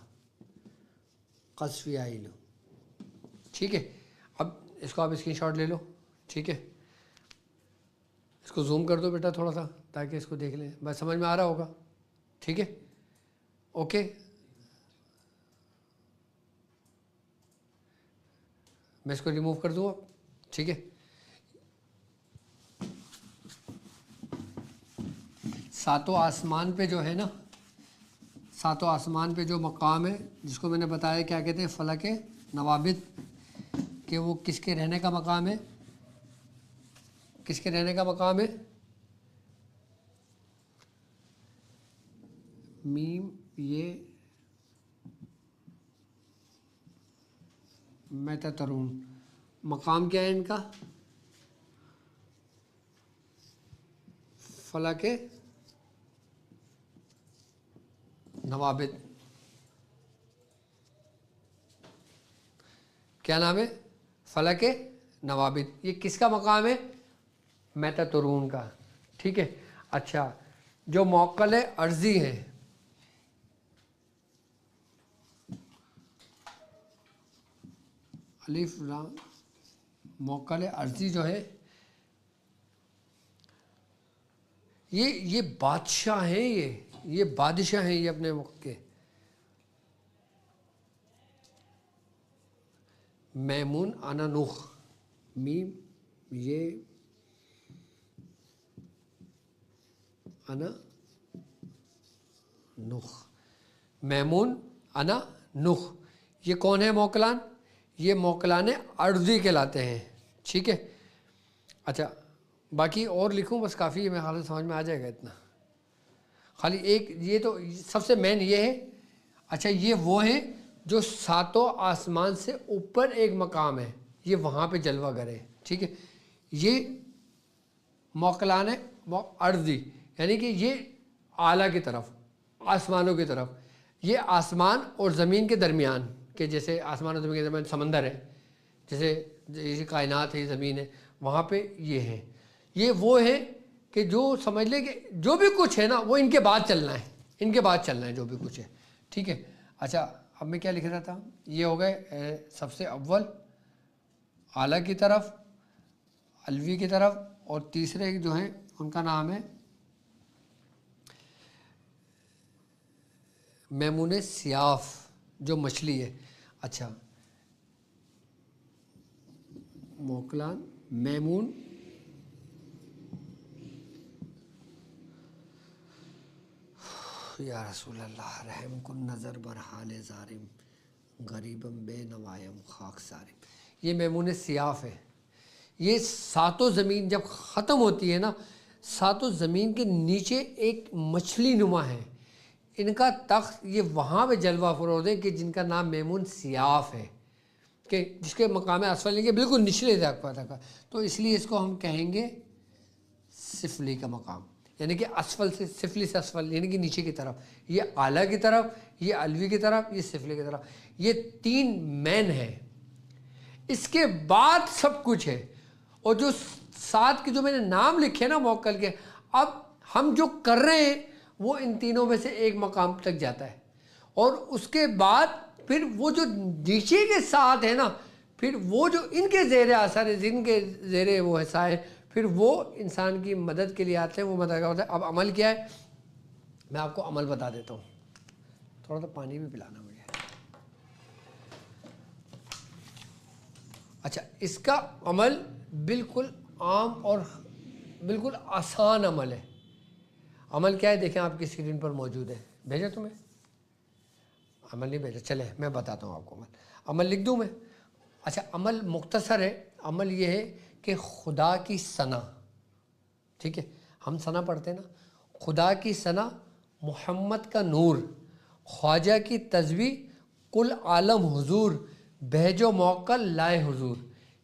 قصفی آئلو، ٹھیک ہے۔ اب اس کو آپ اسکرین شاٹ لے لو، ٹھیک ہے۔ اس کو زوم کر دو بیٹا تھوڑا سا تاکہ اس کو دیکھ لیں، بس سمجھ میں آ رہا ہوگا، ٹھیک ہے، اوکے۔ میں اس کو ریموو کر دوں اب، ٹھیک ہے۔ ساتوں آسمان پہ جو ہے نا، ساتوں آسمان پہ جو مقام ہے جس کو میں نے بتایا کیا کہتے ہیں، فلک نوابت، کہ وہ کس کے رہنے کا مقام ہے، کس کے رہنے کا مقام ہے؟ میم یہ میتترون، مقام کیا ہے ان کا؟ فلک نوابت، کیا نام ہے؟ فلک نوابت، یہ کس کا مقام ہے؟ میتترون کا، ٹھیک ہے۔ اچھا جو موکل عرضی ہیں، الف لام، موکل عرضی جو ہے یہ بادشاہ ہیں، یہ بادشاہ ہیں، یہ اپنے وقت کے۔ میمون انانوخ، میم یہ انا نخ، میمون انا نخ، یہ کون ہے موکلان؟ یہ موکلان عرضی کہلاتے ہیں. ٹھیک ہے. اچھا باقی اور لکھوں بس کافی ہے، میرے خیال سے سمجھ میں آ جائے گا اتنا. خالی ایک یہ تو سب سے مین یہ ہے. اچھا یہ وہ ہیں جو ساتوں آسمان سے اوپر ایک مقام ہے، یہ وہاں پہ جلوہ گر ہے. ٹھیک ہے. یہ موکلان عرضی یعنی کہ یہ اعلیٰ کی طرف، آسمانوں کی طرف. یہ آسمان اور زمین کے درمیان، کہ جیسے آسمان اور زمین کے درمیان سمندر ہے، جیسے کائنات ہے، زمین ہے، وہاں پہ یہ ہے. یہ وہ ہے کہ جو سمجھ لے کہ جو بھی کچھ ہے نا وہ ان کے بعد چلنا ہے، ان کے بعد چلنا ہے جو بھی کچھ ہے. ٹھیک ہے. اچھا اب میں کیا لکھ رہا تھا، یہ ہو گئے سب سے اول اعلیٰ کی طرف، علوی کی طرف، اور تیسرے جو ہیں ان کا نام ہے میمون سیاف، جو مچھلی ہے. اچھا موکلان میمون یا رسول اللہ رحم کن نظر بر حال زارم غریبم بے نوائم خاک سارم. یہ میمون سیاف ہے. یہ ساتوں زمین جب ختم ہوتی ہے نا، ساتوں زمین کے نیچے ایک مچھلی نما ہے، ان کا تخت یہ وہاں پہ جلوہ فروز ہے کہ جن کا نام میمون سیاف ہے، کہ جس کے مقام اسفل نہیں کہ بالکل نچلے طبقہ تک. تو اس لیے اس کو ہم کہیں گے سفلی کا مقام، یعنی کہ اسفل سے، سفلی سے اسفل یعنی کہ نیچے کی طرف. یہ اعلیٰ کی طرف، یہ علوی کی طرف، یہ سفلی کی طرف. یہ تین مین ہے. اس کے بعد سب کچھ ہے. اور جو سات کے جو میں نے نام لکھے نا موکل کے، اب ہم جو کر رہے ہیں وہ ان تینوں میں سے ایک مقام تک جاتا ہے. اور اس کے بعد پھر وہ جو نیچے کے ساتھ ہے نا، پھر وہ جو ان کے زیر اثر ہے، جن کے زیر وہ حصہ ہے، پھر وہ انسان کی مدد کے لیے آتے ہیں. وہ مدد کا ہوتا ہے. اب عمل کیا ہے، میں آپ کو عمل بتا دیتا ہوں. تھوڑا سا پانی بھی پلانا مجھے. اچھا اس کا عمل بالکل عام اور بالکل آسان عمل ہے. عمل کیا ہے دیکھیں آپ کی اسکرین پر موجود ہے. بھیجا تمہیں؟ عمل نہیں بھیجا. چلے میں بتاتا ہوں آپ کو. عمل لکھ دوں میں؟ اچھا عمل مختصر ہے. عمل یہ ہے کہ خدا کی ثنا، ٹھیک ہے، ہم ثنا پڑھتے ہیں نا، خدا کی ثنا، محمد کا نور، خواجہ کی تسبیح، کل عالم حضور، بھیجو موکل لائے حضور.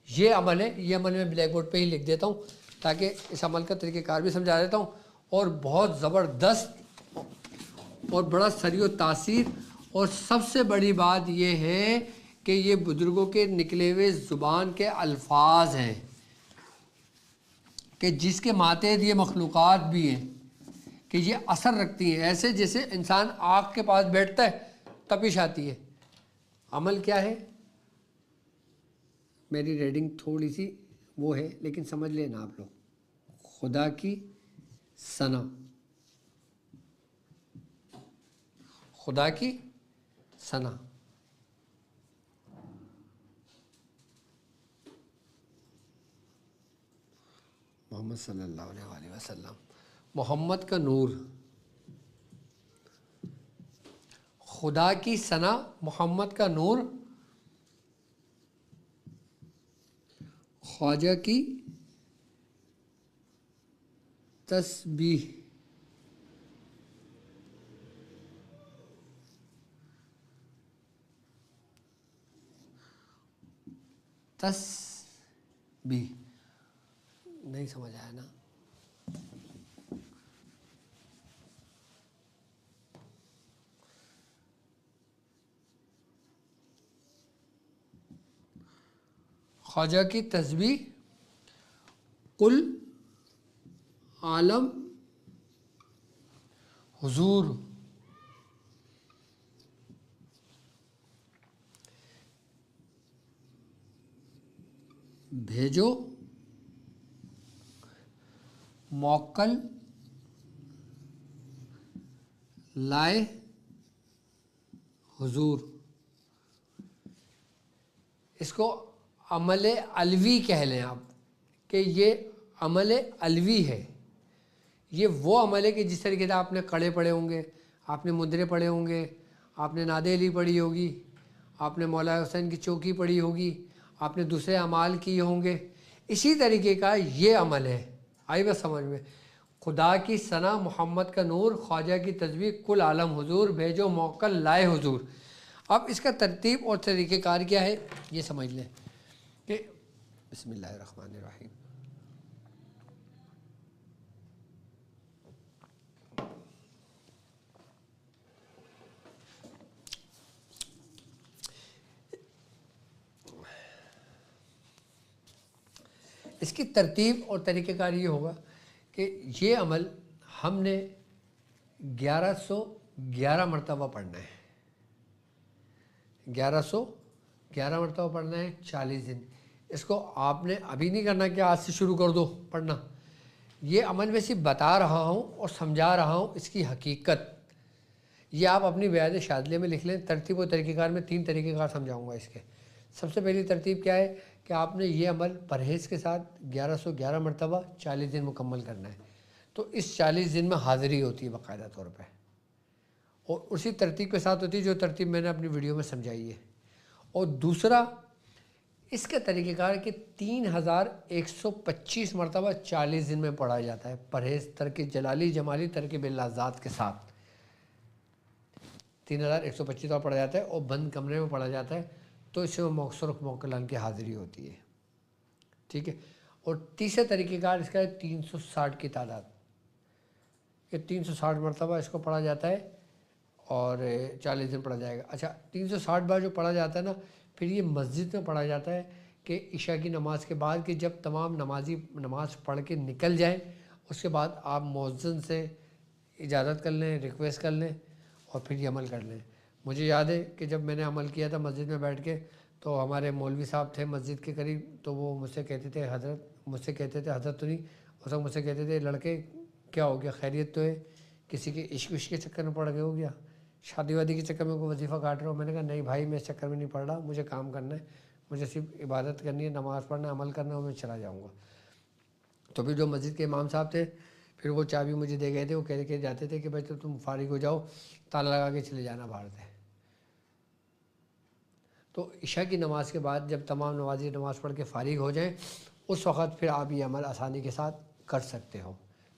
یہ عمل ہے. یہ عمل میں بلیک بورڈ پہ ہی لکھ دیتا ہوں تاکہ اس عمل کا طریقہ کار بھی سمجھا دیتا ہوں. اور بہت زبردست اور بڑا سری و تاثیر، اور سب سے بڑی بات یہ ہے کہ یہ بزرگوں کے نکلے ہوئے زبان کے الفاظ ہیں کہ جس کے ماتحت یہ مخلوقات بھی ہیں کہ یہ اثر رکھتی ہیں. ایسے جیسے انسان آگ کے پاس بیٹھتا ہے تپش آتی ہے. عمل کیا ہے؟ میری ریڈنگ تھوڑی سی وہ ہے لیکن سمجھ لینا آپ لوگ. خدا کی ثنا، خدا کی ثنا، محمد صلی اللہ علیہ وآلہ وسلم، محمد کا نور، خدا کی ثنا، محمد کا نور، خواجہ کی تسبیح، تسبیح. نہیں سمجھ آیا نا؟ خواجہ کی تسبیح، کل عالم حضور، بھیجو موکل لائے حضور. اس کو عمل علوی کہہ لیں آپ کہ یہ عمل علوی ہے. یہ وہ عمل ہے کہ جس طریقے سے آپ نے کڑے پڑھے ہوں گے، آپ نے مدرے پڑھے ہوں گے، آپ نے نادے علی پڑھی ہوگی، آپ نے مولا حسین کی چوکی پڑھی ہوگی، آپ نے دوسرے اعمال کیے ہوں گے، اسی طریقے کا یہ عمل ہے۔ آئی بس سمجھ میں؟ خدا کی ثنا، محمد کا نور، خواجہ کی تسبیح، کل عالم حضور، بھیجو موکل لائے حضور۔ اب اس کا ترتیب اور طریقہ کار کیا ہے یہ سمجھ لیں کہ بسم اللہ الرحمن الرحیم۔ اس کی ترتیب اور طریقہ کار یہ ہوگا کہ یہ عمل ہم نے 1111 مرتبہ پڑھنا ہے، 1111 مرتبہ پڑھنا ہے 40 دن۔ اس کو آپ نے ابھی نہیں کرنا کہ آج سے شروع کر دو پڑھنا، یہ عمل میں صرف بتا رہا ہوں اور سمجھا رہا ہوں اس کی حقیقت۔ یہ آپ اپنی بیان شاذلیہ میں لکھ لیں۔ ترتیب و طریقہ کار میں 3 طریقہ کار سمجھاؤں گا اس کے۔ سب سے پہلی ترتیب کیا ہے کہ آپ نے یہ عمل پرہیز کے ساتھ 1111 مرتبہ 40 دن مکمل کرنا ہے۔ تو اس 40 دن میں حاضری ہوتی ہے باقاعدہ طور پہ، اور اسی ترتیب کے ساتھ ہوتی ہے جو ترتیب میں نے اپنی ویڈیو میں سمجھائی ہے۔ اور دوسرا اس کا طریقہ کار کہ 3125 مرتبہ 40 دن میں پڑھا جاتا ہے، پرہیز، ترک جلالی جمالی، ترک بلازات کے ساتھ 3125 دفعہ پڑھا جاتا ہے، اور بند کمرے میں پڑھا جاتا ہے، تو اس میں مؤثر موکلان کی حاضری ہوتی ہے، ٹھیک ہے۔ اور تیسرا طریقہ کار اس کا ہے 360 کی تعداد، کہ 360 مرتبہ اس کو پڑھا جاتا ہے اور 40 دن پڑھا جائے گا۔ اچھا، 360 بار جو پڑھا جاتا ہے نا، پھر یہ مسجد میں پڑھا جاتا ہے کہ عشاء کی نماز کے بعد، کہ جب تمام نمازی نماز پڑھ کے نکل جائیں، اس کے بعد آپ مؤذن سے اجازت کر لیں، ریکویسٹ کر لیں، اور پھر یہ عمل کر لیں۔ مجھے یاد ہے کہ جب میں نے عمل کیا تھا مسجد میں بیٹھ کے، تو ہمارے مولوی صاحب تھے مسجد کے قریب، تو وہ مجھ سے کہتے تھے حضرت تو نہیں، اس وقت مجھ سے کہتے تھے لڑکے کیا ہو گیا، خیریت تو ہے؟ کسی کے عشق وشق کے چکر میں پڑ گئے ہو گیا، شادی وادی کے چکر میں کوئی وظیفہ کاٹ رہا ہو؟ میں نے کہا نہیں بھائی، میں اس چکر میں نہیں پڑھ رہا، مجھے کام کرنا ہے، مجھے صرف عبادت کرنی ہے، نماز پڑھنا ہے، عمل کرنا ہے، اور میں چلا جاؤں گا۔ تو پھر جو مسجد کے امام صاحب تھے، پھر وہ چابی مجھے دے گئے تھے، وہ کہہ کے جاتے تھے کہ بھائی تو تم فارغ ہو جاؤ، تالا لگا کے چلے جانا باہر سے۔ تو عشاء کی نماز کے بعد جب تمام نمازی نماز پڑھ کے فارغ ہو جائیں، اس وقت پھر آپ یہ عمل آسانی کے ساتھ کر سکتے ہو،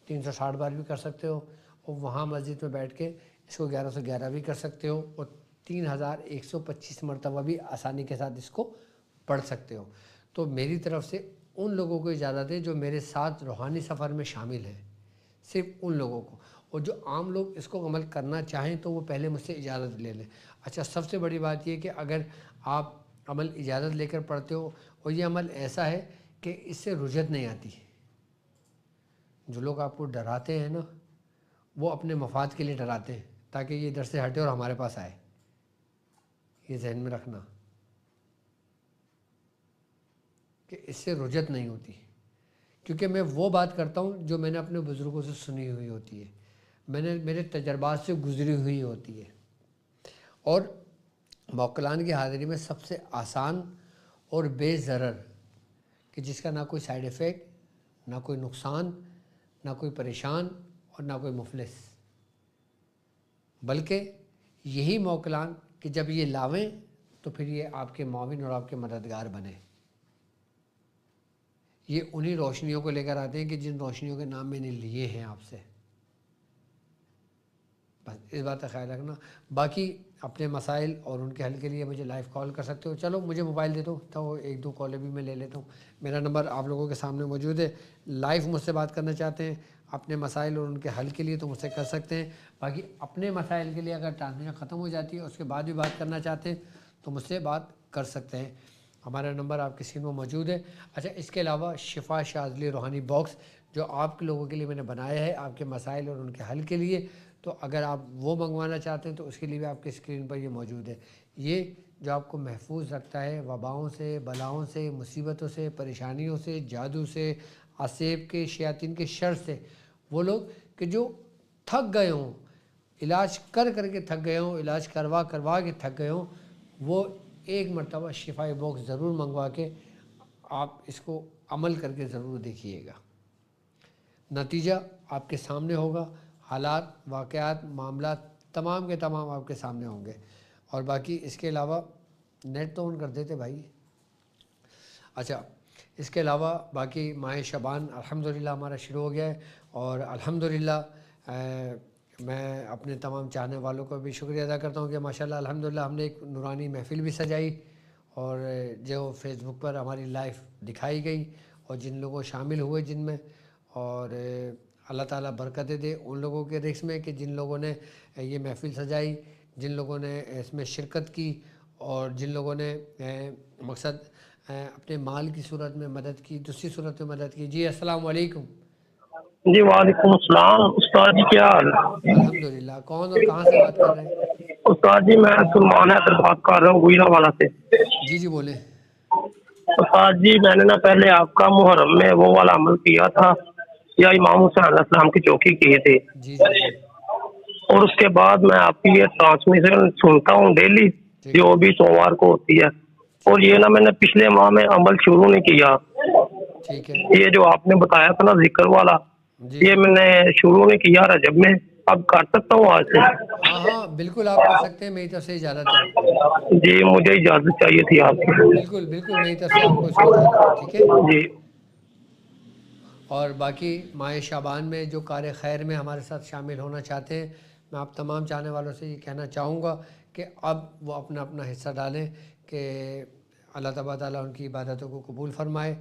360 بار بھی کر سکتے ہو، اور وہاں مسجد میں بیٹھ کے اس کو 1111 بھی کر سکتے ہو، اور 3125 مرتبہ بھی آسانی کے ساتھ اس کو پڑھ سکتے ہو۔ تو میری طرف سے ان لوگوں کو اجازت ہے جو میرے ساتھ روحانی سفر میں شامل ہیں، صرف ان لوگوں کو، اور جو عام لوگ اس کو عمل کرنا چاہیں تو وہ پہلے مجھ سے اجازت لے لیں۔ اچھا، سب سے بڑی بات یہ کہ اگر آپ عمل اجازت لے کر پڑھتے ہو، اور یہ عمل ایسا ہے کہ اس سے رجت نہیں آتی، جو لوگ آپ کو ڈراتے ہیں نا، وہ اپنے مفاد کے لیے ڈراتے ہیں تاکہ یہ ادھر سے ہٹے اور ہمارے پاس آئے، یہ ذہن میں رکھنا کہ اس سے رجت نہیں ہوتی، کیونکہ میں وہ بات کرتا ہوں جو میں نے اپنے بزرگوں سے سنی ہوئی ہوتی ہے، میرے تجربات سے گزری ہوئی ہوتی ہے۔ اور موکلان کی حاضری میں سب سے آسان اور بے ضرر، کہ جس کا نہ کوئی سائیڈ ایفیکٹ، نہ کوئی نقصان، نہ کوئی پریشان، اور نہ کوئی مفلس، بلکہ یہی موکلان کہ جب یہ لاویں تو پھر یہ آپ کے معاون اور آپ کے مددگار بنے۔ یہ انہی روشنیوں کو لے کر آتے ہیں کہ جن روشنیوں کے نام میں نے لیے ہیں آپ سے، بس اس بات کا خیال رکھنا۔ باقی اپنے مسائل اور ان کے حل کے لیے مجھے لائیو کال کر سکتے ہو۔ چلو مجھے موبائل دے دو تو 1-2 کالیں بھی میں لے لیتا ہوں، میرا نمبر آپ لوگوں کے سامنے موجود ہے۔ لائیو مجھ سے بات کرنا چاہتے ہیں اپنے مسائل اور ان کے حل کے لیے تو مجھ سے کر سکتے ہیں۔ باقی اپنے مسائل کے لیے اگر ٹرانسمیشن ختم ہو جاتی ہے اس کے بعد بھی بات کرنا چاہتے ہیں تو مجھ سے بات کر سکتے ہیں، ہمارا نمبر آپ کی اسکرین میں موجود ہے۔ اچھا، اس کے علاوہ شفا شاذلی روحانی باکس جو آپ کے لوگوں کے لیے میں نے بنایا ہے آپ کے مسائل اور ان کے حل کے لیے، تو اگر آپ وہ منگوانا چاہتے ہیں تو اس کے لیے بھی آپ کی اسکرین پر یہ موجود ہے۔ یہ جو آپ کو محفوظ رکھتا ہے وباؤں سے، بلاؤں سے، مصیبتوں سے، پریشانیوں سے، جادو سے، عصیب کے، شیاطین کے شر سے۔ وہ لوگ کہ جو تھک گئے ہوں، علاج کر کر کے تھک گئے ہوں، علاج کروا کے تھک گئے ہوں، وہ ایک مرتبہ شفائی باکس ضرور منگوا کے آپ اس کو عمل کر کے ضرور دیکھیے گا، نتیجہ آپ کے سامنے ہوگا، حالات، واقعات، معاملات تمام کے تمام آپ کے سامنے ہوں گے۔ اور باقی اس کے علاوہ نیٹ تو آن کر دیتے بھائی. اچھا اس کے علاوہ باقی ماہ شعبان الحمدللہ ہمارا شروع ہو گیا ہے، اور الحمدللہ میں اپنے تمام چاہنے والوں کو بھی شکریہ ادا کرتا ہوں کہ ماشاءاللہ الحمدللہ ہم نے ایک نورانی محفل بھی سجائی، اور جو فیس بک پر ہماری لائف دکھائی گئی، اور جن لوگوں شامل ہوئے جن میں، اور اللہ تعالیٰ برکتیں دے ان لوگوں کے رزق میں کہ جن لوگوں نے یہ محفل سجائی، جن لوگوں نے اس میں شرکت کی، اور جن لوگوں نے مقصد اپنے مال کی صورت میں مدد کی، دوسری صورت میں مدد کی. جی السلام علیکم. جی وعلیکم السلام. استاد جی کیا حال ہے؟ الحمدللہ. کون اور کہاں سے بات کر رہے ہیں؟ استاد جی میں سلمان حیدر بات کر رہا ہوں گوجرا والا سے. جی جی بولیں. استاد جی میں نے نا پہلے آپ کا محرم میں وہ والا عمل کیا تھا یا امام حسین علیہ السلام کی چوکی کیے تھے، جی جی جی اور اس کے بعد میں آپ کی یہ ٹرانسمیشن سنتا ہوں ڈیلی ٹھیک ہے جو بھی سوموار کو ہوتی ہے. اور ٹھیک ہے یہ نا میں نے پچھلے ماہ میں عمل شروع نہیں کیا. ٹھیک ہے. یہ جو آپ نے بتایا تھا نا ذکر والا، جی یہ میں نے شروع نہیں کیا رجب میں. اب کر سکتا ہوں آج سے؟ ہاں ہاں بالکل آپ کر سکتے ہیں، میری طرف سے اجازت ہے آپ کو. جی مجھے اجازت چاہیے تھی آپ کی. بالکل بالکل میری طرف سے آپ کو اس کی اجازت ہے. ٹھیک ہے. جی اور باقی ماہ شعبان میں جو کار خیر میں ہمارے ساتھ شامل ہونا چاہتے ہیں، میں آپ تمام چاہنے والوں سے یہ کہنا چاہوں گا کہ اب وہ اپنا اپنا حصہ ڈالیں کہ اللہ تبارک تعالیٰ ان کی عبادتوں کو قبول فرمائے،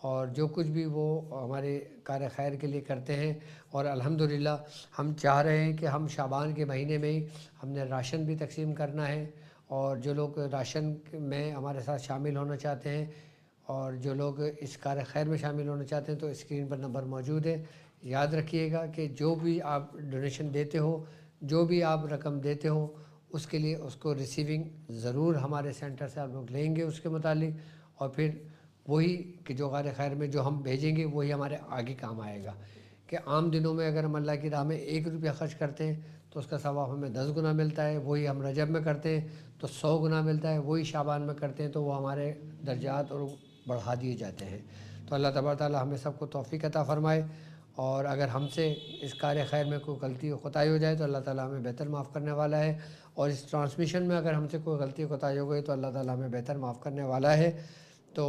اور جو کچھ بھی وہ ہمارے کار خیر کے لیے کرتے ہیں. اور الحمدللہ ہم چاہ رہے ہیں کہ ہم شعبان کے مہینے میں ہی ہم نے راشن بھی تقسیم کرنا ہے، اور جو لوگ راشن میں ہمارے ساتھ شامل ہونا چاہتے ہیں اور جو لوگ اس کار خیر میں شامل ہونا چاہتے ہیں تو اسکرین پر نمبر موجود ہے. یاد رکھیے گا کہ جو بھی آپ ڈونیشن دیتے ہو، جو بھی آپ رقم دیتے ہو، اس کے لیے اس کو ریسیونگ ضرور ہمارے سینٹر سے آپ لوگ لیں گے اس کے متعلق، اور پھر وہی کہ جو کار خیر میں جو ہم بھیجیں گے وہی ہمارے آگے کام آئے گا. کہ عام دنوں میں اگر ہم اللہ کی راہ میں 1 روپیہ خرچ کرتے ہیں تو اس کا ثواب ہمیں 10 گنا ملتا ہے. وہی ہم رجب میں کرتے ہیں تو 100 گنا ملتا ہے. وہی شعبان میں کرتے ہیں تو وہ ہمارے درجات اور بڑھا دیے جاتے ہیں. تو اللہ تبارک تعالیٰ ہمیں سب کو توفیق عطا فرمائے. اور اگر ہم سے اس کار خیر میں کوئی غلطی و خطائی ہو جائے تو اللہ تعالیٰ ہمیں بہتر معاف کرنے والا ہے، اور اس ٹرانسمیشن میں اگر ہم سے کوئی غلطی و خطائی ہو گئی تو اللہ تعالیٰ ہمیں بہتر معاف کرنے والا ہے. تو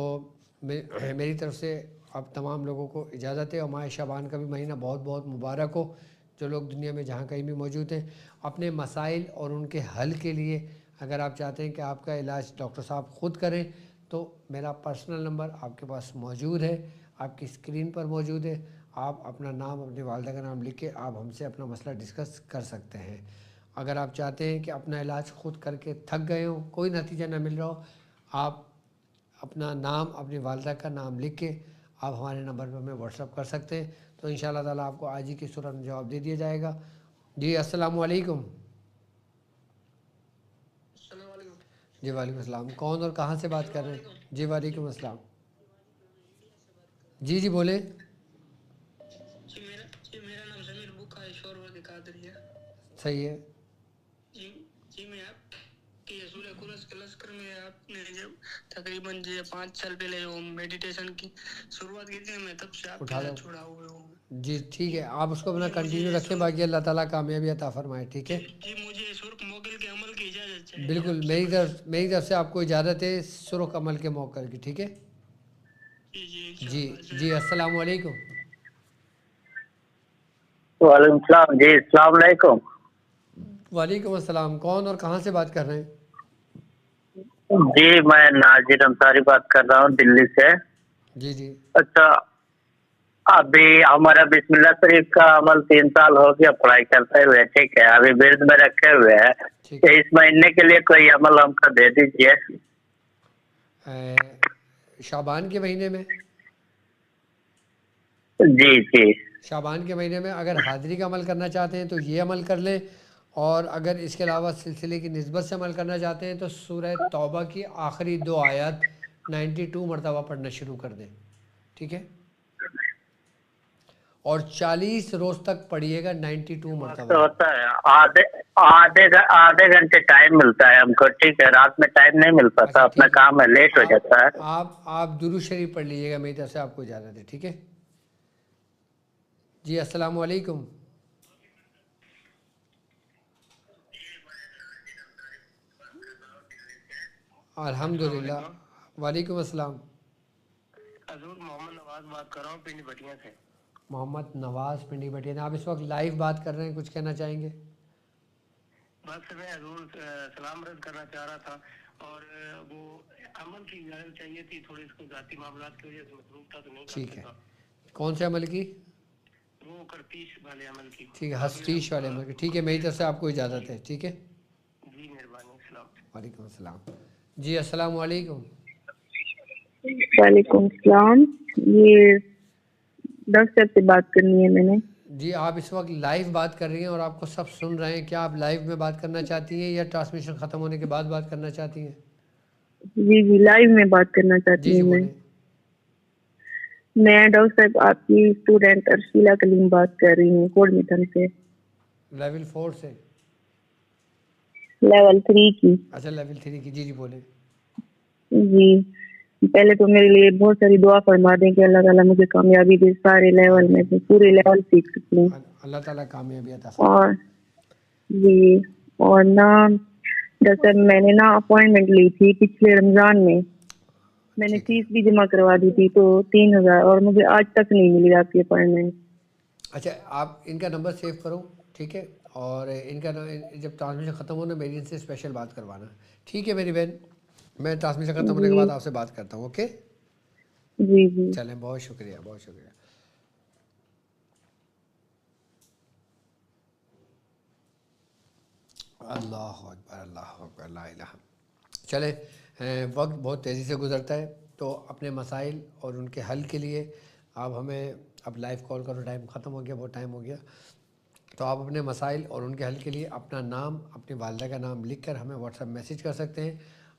میری طرف سے آپ تمام لوگوں کو اجازت ہے، اور ماہ شعبان کا بھی مہینہ بہت بہت مبارک ہو. جو لوگ دنیا میں جہاں کہیں بھی موجود ہیں اپنے مسائل اور ان کے حل کے لیے اگر آپ چاہتے ہیں کہ آپ کا علاج ڈاکٹر صاحب خود کریں تو میرا پرسنل نمبر آپ کے پاس موجود ہے، آپ کی اسکرین پر موجود ہے. آپ اپنا نام، اپنی والدہ کا نام لکھ کے آپ ہم سے اپنا مسئلہ ڈسکس کر سکتے ہیں. اگر آپ چاہتے ہیں کہ اپنا علاج خود کر کے تھک گئے ہوں، کوئی نتیجہ نہ مل رہا ہو، آپ اپنا نام، اپنی والدہ کا نام لکھ کے آپ ہمارے نمبر پہ ہمیں واٹس اپ کر سکتے ہیں، تو ان شاء اللہ تعالیٰ آپ کو آج ہی کی صورت میں جواب دے دیا جائے گا. جی السلام علیکم. جی وعلیکم السلام. کون اور کہاں سے بات کر رہے ہیں؟ جی وعلیکم السلام. جی جی بولیں. میرا نام ضمیر بکا ہے، شور قادری ہے. صحیح ہے. جی میں آپ کی سورہ قرآن کے لشکر میں آپ نے جب تقریباً 5 سال پہلے وہ میڈیٹیشن کی شروعات کی تھی، میں تب سے آپ کے اٹھا لو. ساتھ چھوڑا ہوئے ہوں. جی ٹھیک ہے، آپ اس کو اپنا جی کنٹینیو مجھے رکھیں، باقی اللہ تعالیٰ کامیابی عطا فرمائے. ٹھیک ہے. جی مجھے سرخ موکل کے عمل کی اجازت چاہیے بالکل آپ سے بس. میری طرف سے آپ کو اجازت ہے سرخ عمل کے موقع کی. ٹھیک ہے. جی جی انشاءاللہ. جی السلام علیکم. وعلیکم السلام. جی السلام علیکم. وعلیکم السلام. کون اور کہاں سے بات کر رہے ہیں؟ جی میں ناجر انصاری بات کر رہا ہوں دلی سے. جی جی اچھا ابھی ہمارا بسم اللہ شریف کا عمل 3 سال ہو گیا پڑھائی کرتے ہوئے. ٹھیک ہے، ابھی برد میں رکھے ہوئے ہیں. ٹھیک ہے. اس مہینے کے لیے کوئی عمل ہم کو دے دیجیے. شعبان کے مہینے میں؟ جی جی شعبان کے مہینے میں اگر حاضری کا عمل کرنا چاہتے ہیں تو یہ عمل کر لیں، اور اگر اس کے علاوہ سلسلے کی نسبت سے عمل کرنا چاہتے ہیں تو سورہ توبہ کی آخری 2 آیات 92 مرتبہ پڑھنا شروع کر دیں. ٹھیک ہے. اور 40 روز تک پڑھیے گا 92 مرتبہ. ہوتا ہے آدھے گھنٹے ٹائم ملتا ہے ہم کو. ٹھیک ہے، رات میں ٹائم نہیں مل پاتا، اچھا اپنا ٹھیک ہے. کام ہے، لیٹ ہو آپ جاتا ہے. آپ درود شریف پڑھ لیجیے گا، میری طرف سے آپ کو اجازت ہے. ٹھیک ہے. جی السلام علیکم. الحمدللہ. وعلیکم السلام. حضور محمد نواز بات کر رہا ہوں پنڈی بٹیا سے. محمد نواز پنڈی بٹیا. آپ اس وقت لائیو بات کر رہے ہیں, کچھ کہنا چاہیں گے؟ بس میں حضور سلام عرض کرنا چاہ رہا تھا, اور وہ عمل کی اجازت چاہیے تھی, تھوڑی اس کو ذاتی معاملات کی وجہ سے مصروف تھا تو نہیں کر ٹھیک ہے. سکا. کون سے عمل کی؟ وہ کرتیش والے عمل کی. ٹھیک ہے, ہستیش والے عمل کی. ٹھیک ہے, میری طرف سے آپ کو اجازت ہے. ٹھیک ہے, جی مہربانی. السلام. وعلیکم السلام. جی السلام علیکم. وعلیکم السلام. یہ ڈاکٹر سے بات کرنی ہے میں نے. جی آپ اس وقت لائیو بات کر رہی ہیں اور آپ کو سب سن رہے ہیں. کیا آپ لائیو میں بات کرنا چاہتی ہیں یا ٹرانسمیشن ختم ہونے کے بعد بات کرنا چاہتی ہیں؟ جی لائیو میں بات کرنا چاہتی جی ہوں. بولیں. میں ڈاکٹر صاحب آپ کی اسٹوڈنٹ ارشیلا کلیم بات کر رہی ہوں کوڑ میٹن سے. لیول 4 سے؟ لیول 3 کی. اچھا لیول 3 کی. جی بولیں. جی پہلے تو میرے لیے بہت ساری دعا فرما دیں کہ اللہ تعالیٰ مجھے کامیابی دے سارے لیول میں سے, پورے لیول سیکھ سکوں. اللہ تعالیٰ کامیابی عطا فرمائے. اور جی اور نا ڈاکٹر میں نے نا اپوائنٹمنٹ لی تھی پچھلے رمضان میں نے فیس بھی جمع کروا دی تھی تو 3000, اور مجھے آج تک نہیں ملی آپ کی اپوائنٹمنٹ. اچھا آپ ان کا نمبر سیو کرو, ٹھیک ہے, اور ان کا جب ٹرانسمیشن ختم ہونا میری ان سے اسپیشل بات کروانا. ٹھیک ہے میری بہن, میں ٹرانسمیشن ختم ہونے کے بعد آپ سے بات کرتا ہوں. اوکے جی چلیں, بہت شکریہ بہت شکریہ. اللہ اکبر اللہ اکبر لا الہ. چلیں وقت بہت تیزی سے گزرتا ہے, تو اپنے مسائل اور ان کے حل کے لیے آپ ہمیں اب لائیو کال کرو. ٹائم ختم ہو گیا, بہت ٹائم ہو گیا. تو آپ اپنے مسائل اور ان کے حل کے لیے اپنا نام, اپنی والدہ کا نام لکھ کر ہمیں واٹس ایپ میسیج کر سکتے ہیں.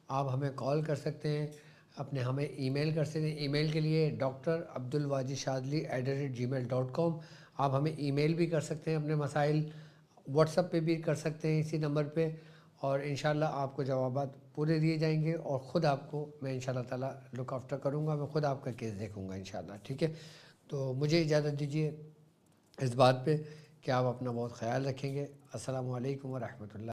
آپ ہمیں کال کر سکتے ہیں, ہمیں ای میل کر سکتے ہیں. ای میل کے لیے drabdulwajidshadli@gmail.com. آپ ہمیں ای میل بھی کر سکتے ہیں اپنے مسائل, واٹس ایپ پہ بھی کر سکتے ہیں اسی نمبر پہ, اور انشاءاللہ آپ کو جوابات پورے دیے جائیں گے. اور خود آپ کو میں انشاءاللہ تعالیٰ لک آفٹر کروں گا, میں خود آپ کا کیس دیکھوں گا انشاءاللہ. ٹھیک ہے, تو مجھے اجازت دیجیے اس بات پہ کہ آپ اپنا بہت خیال رکھیں گے. السلام علیکم ورحمۃ اللہ.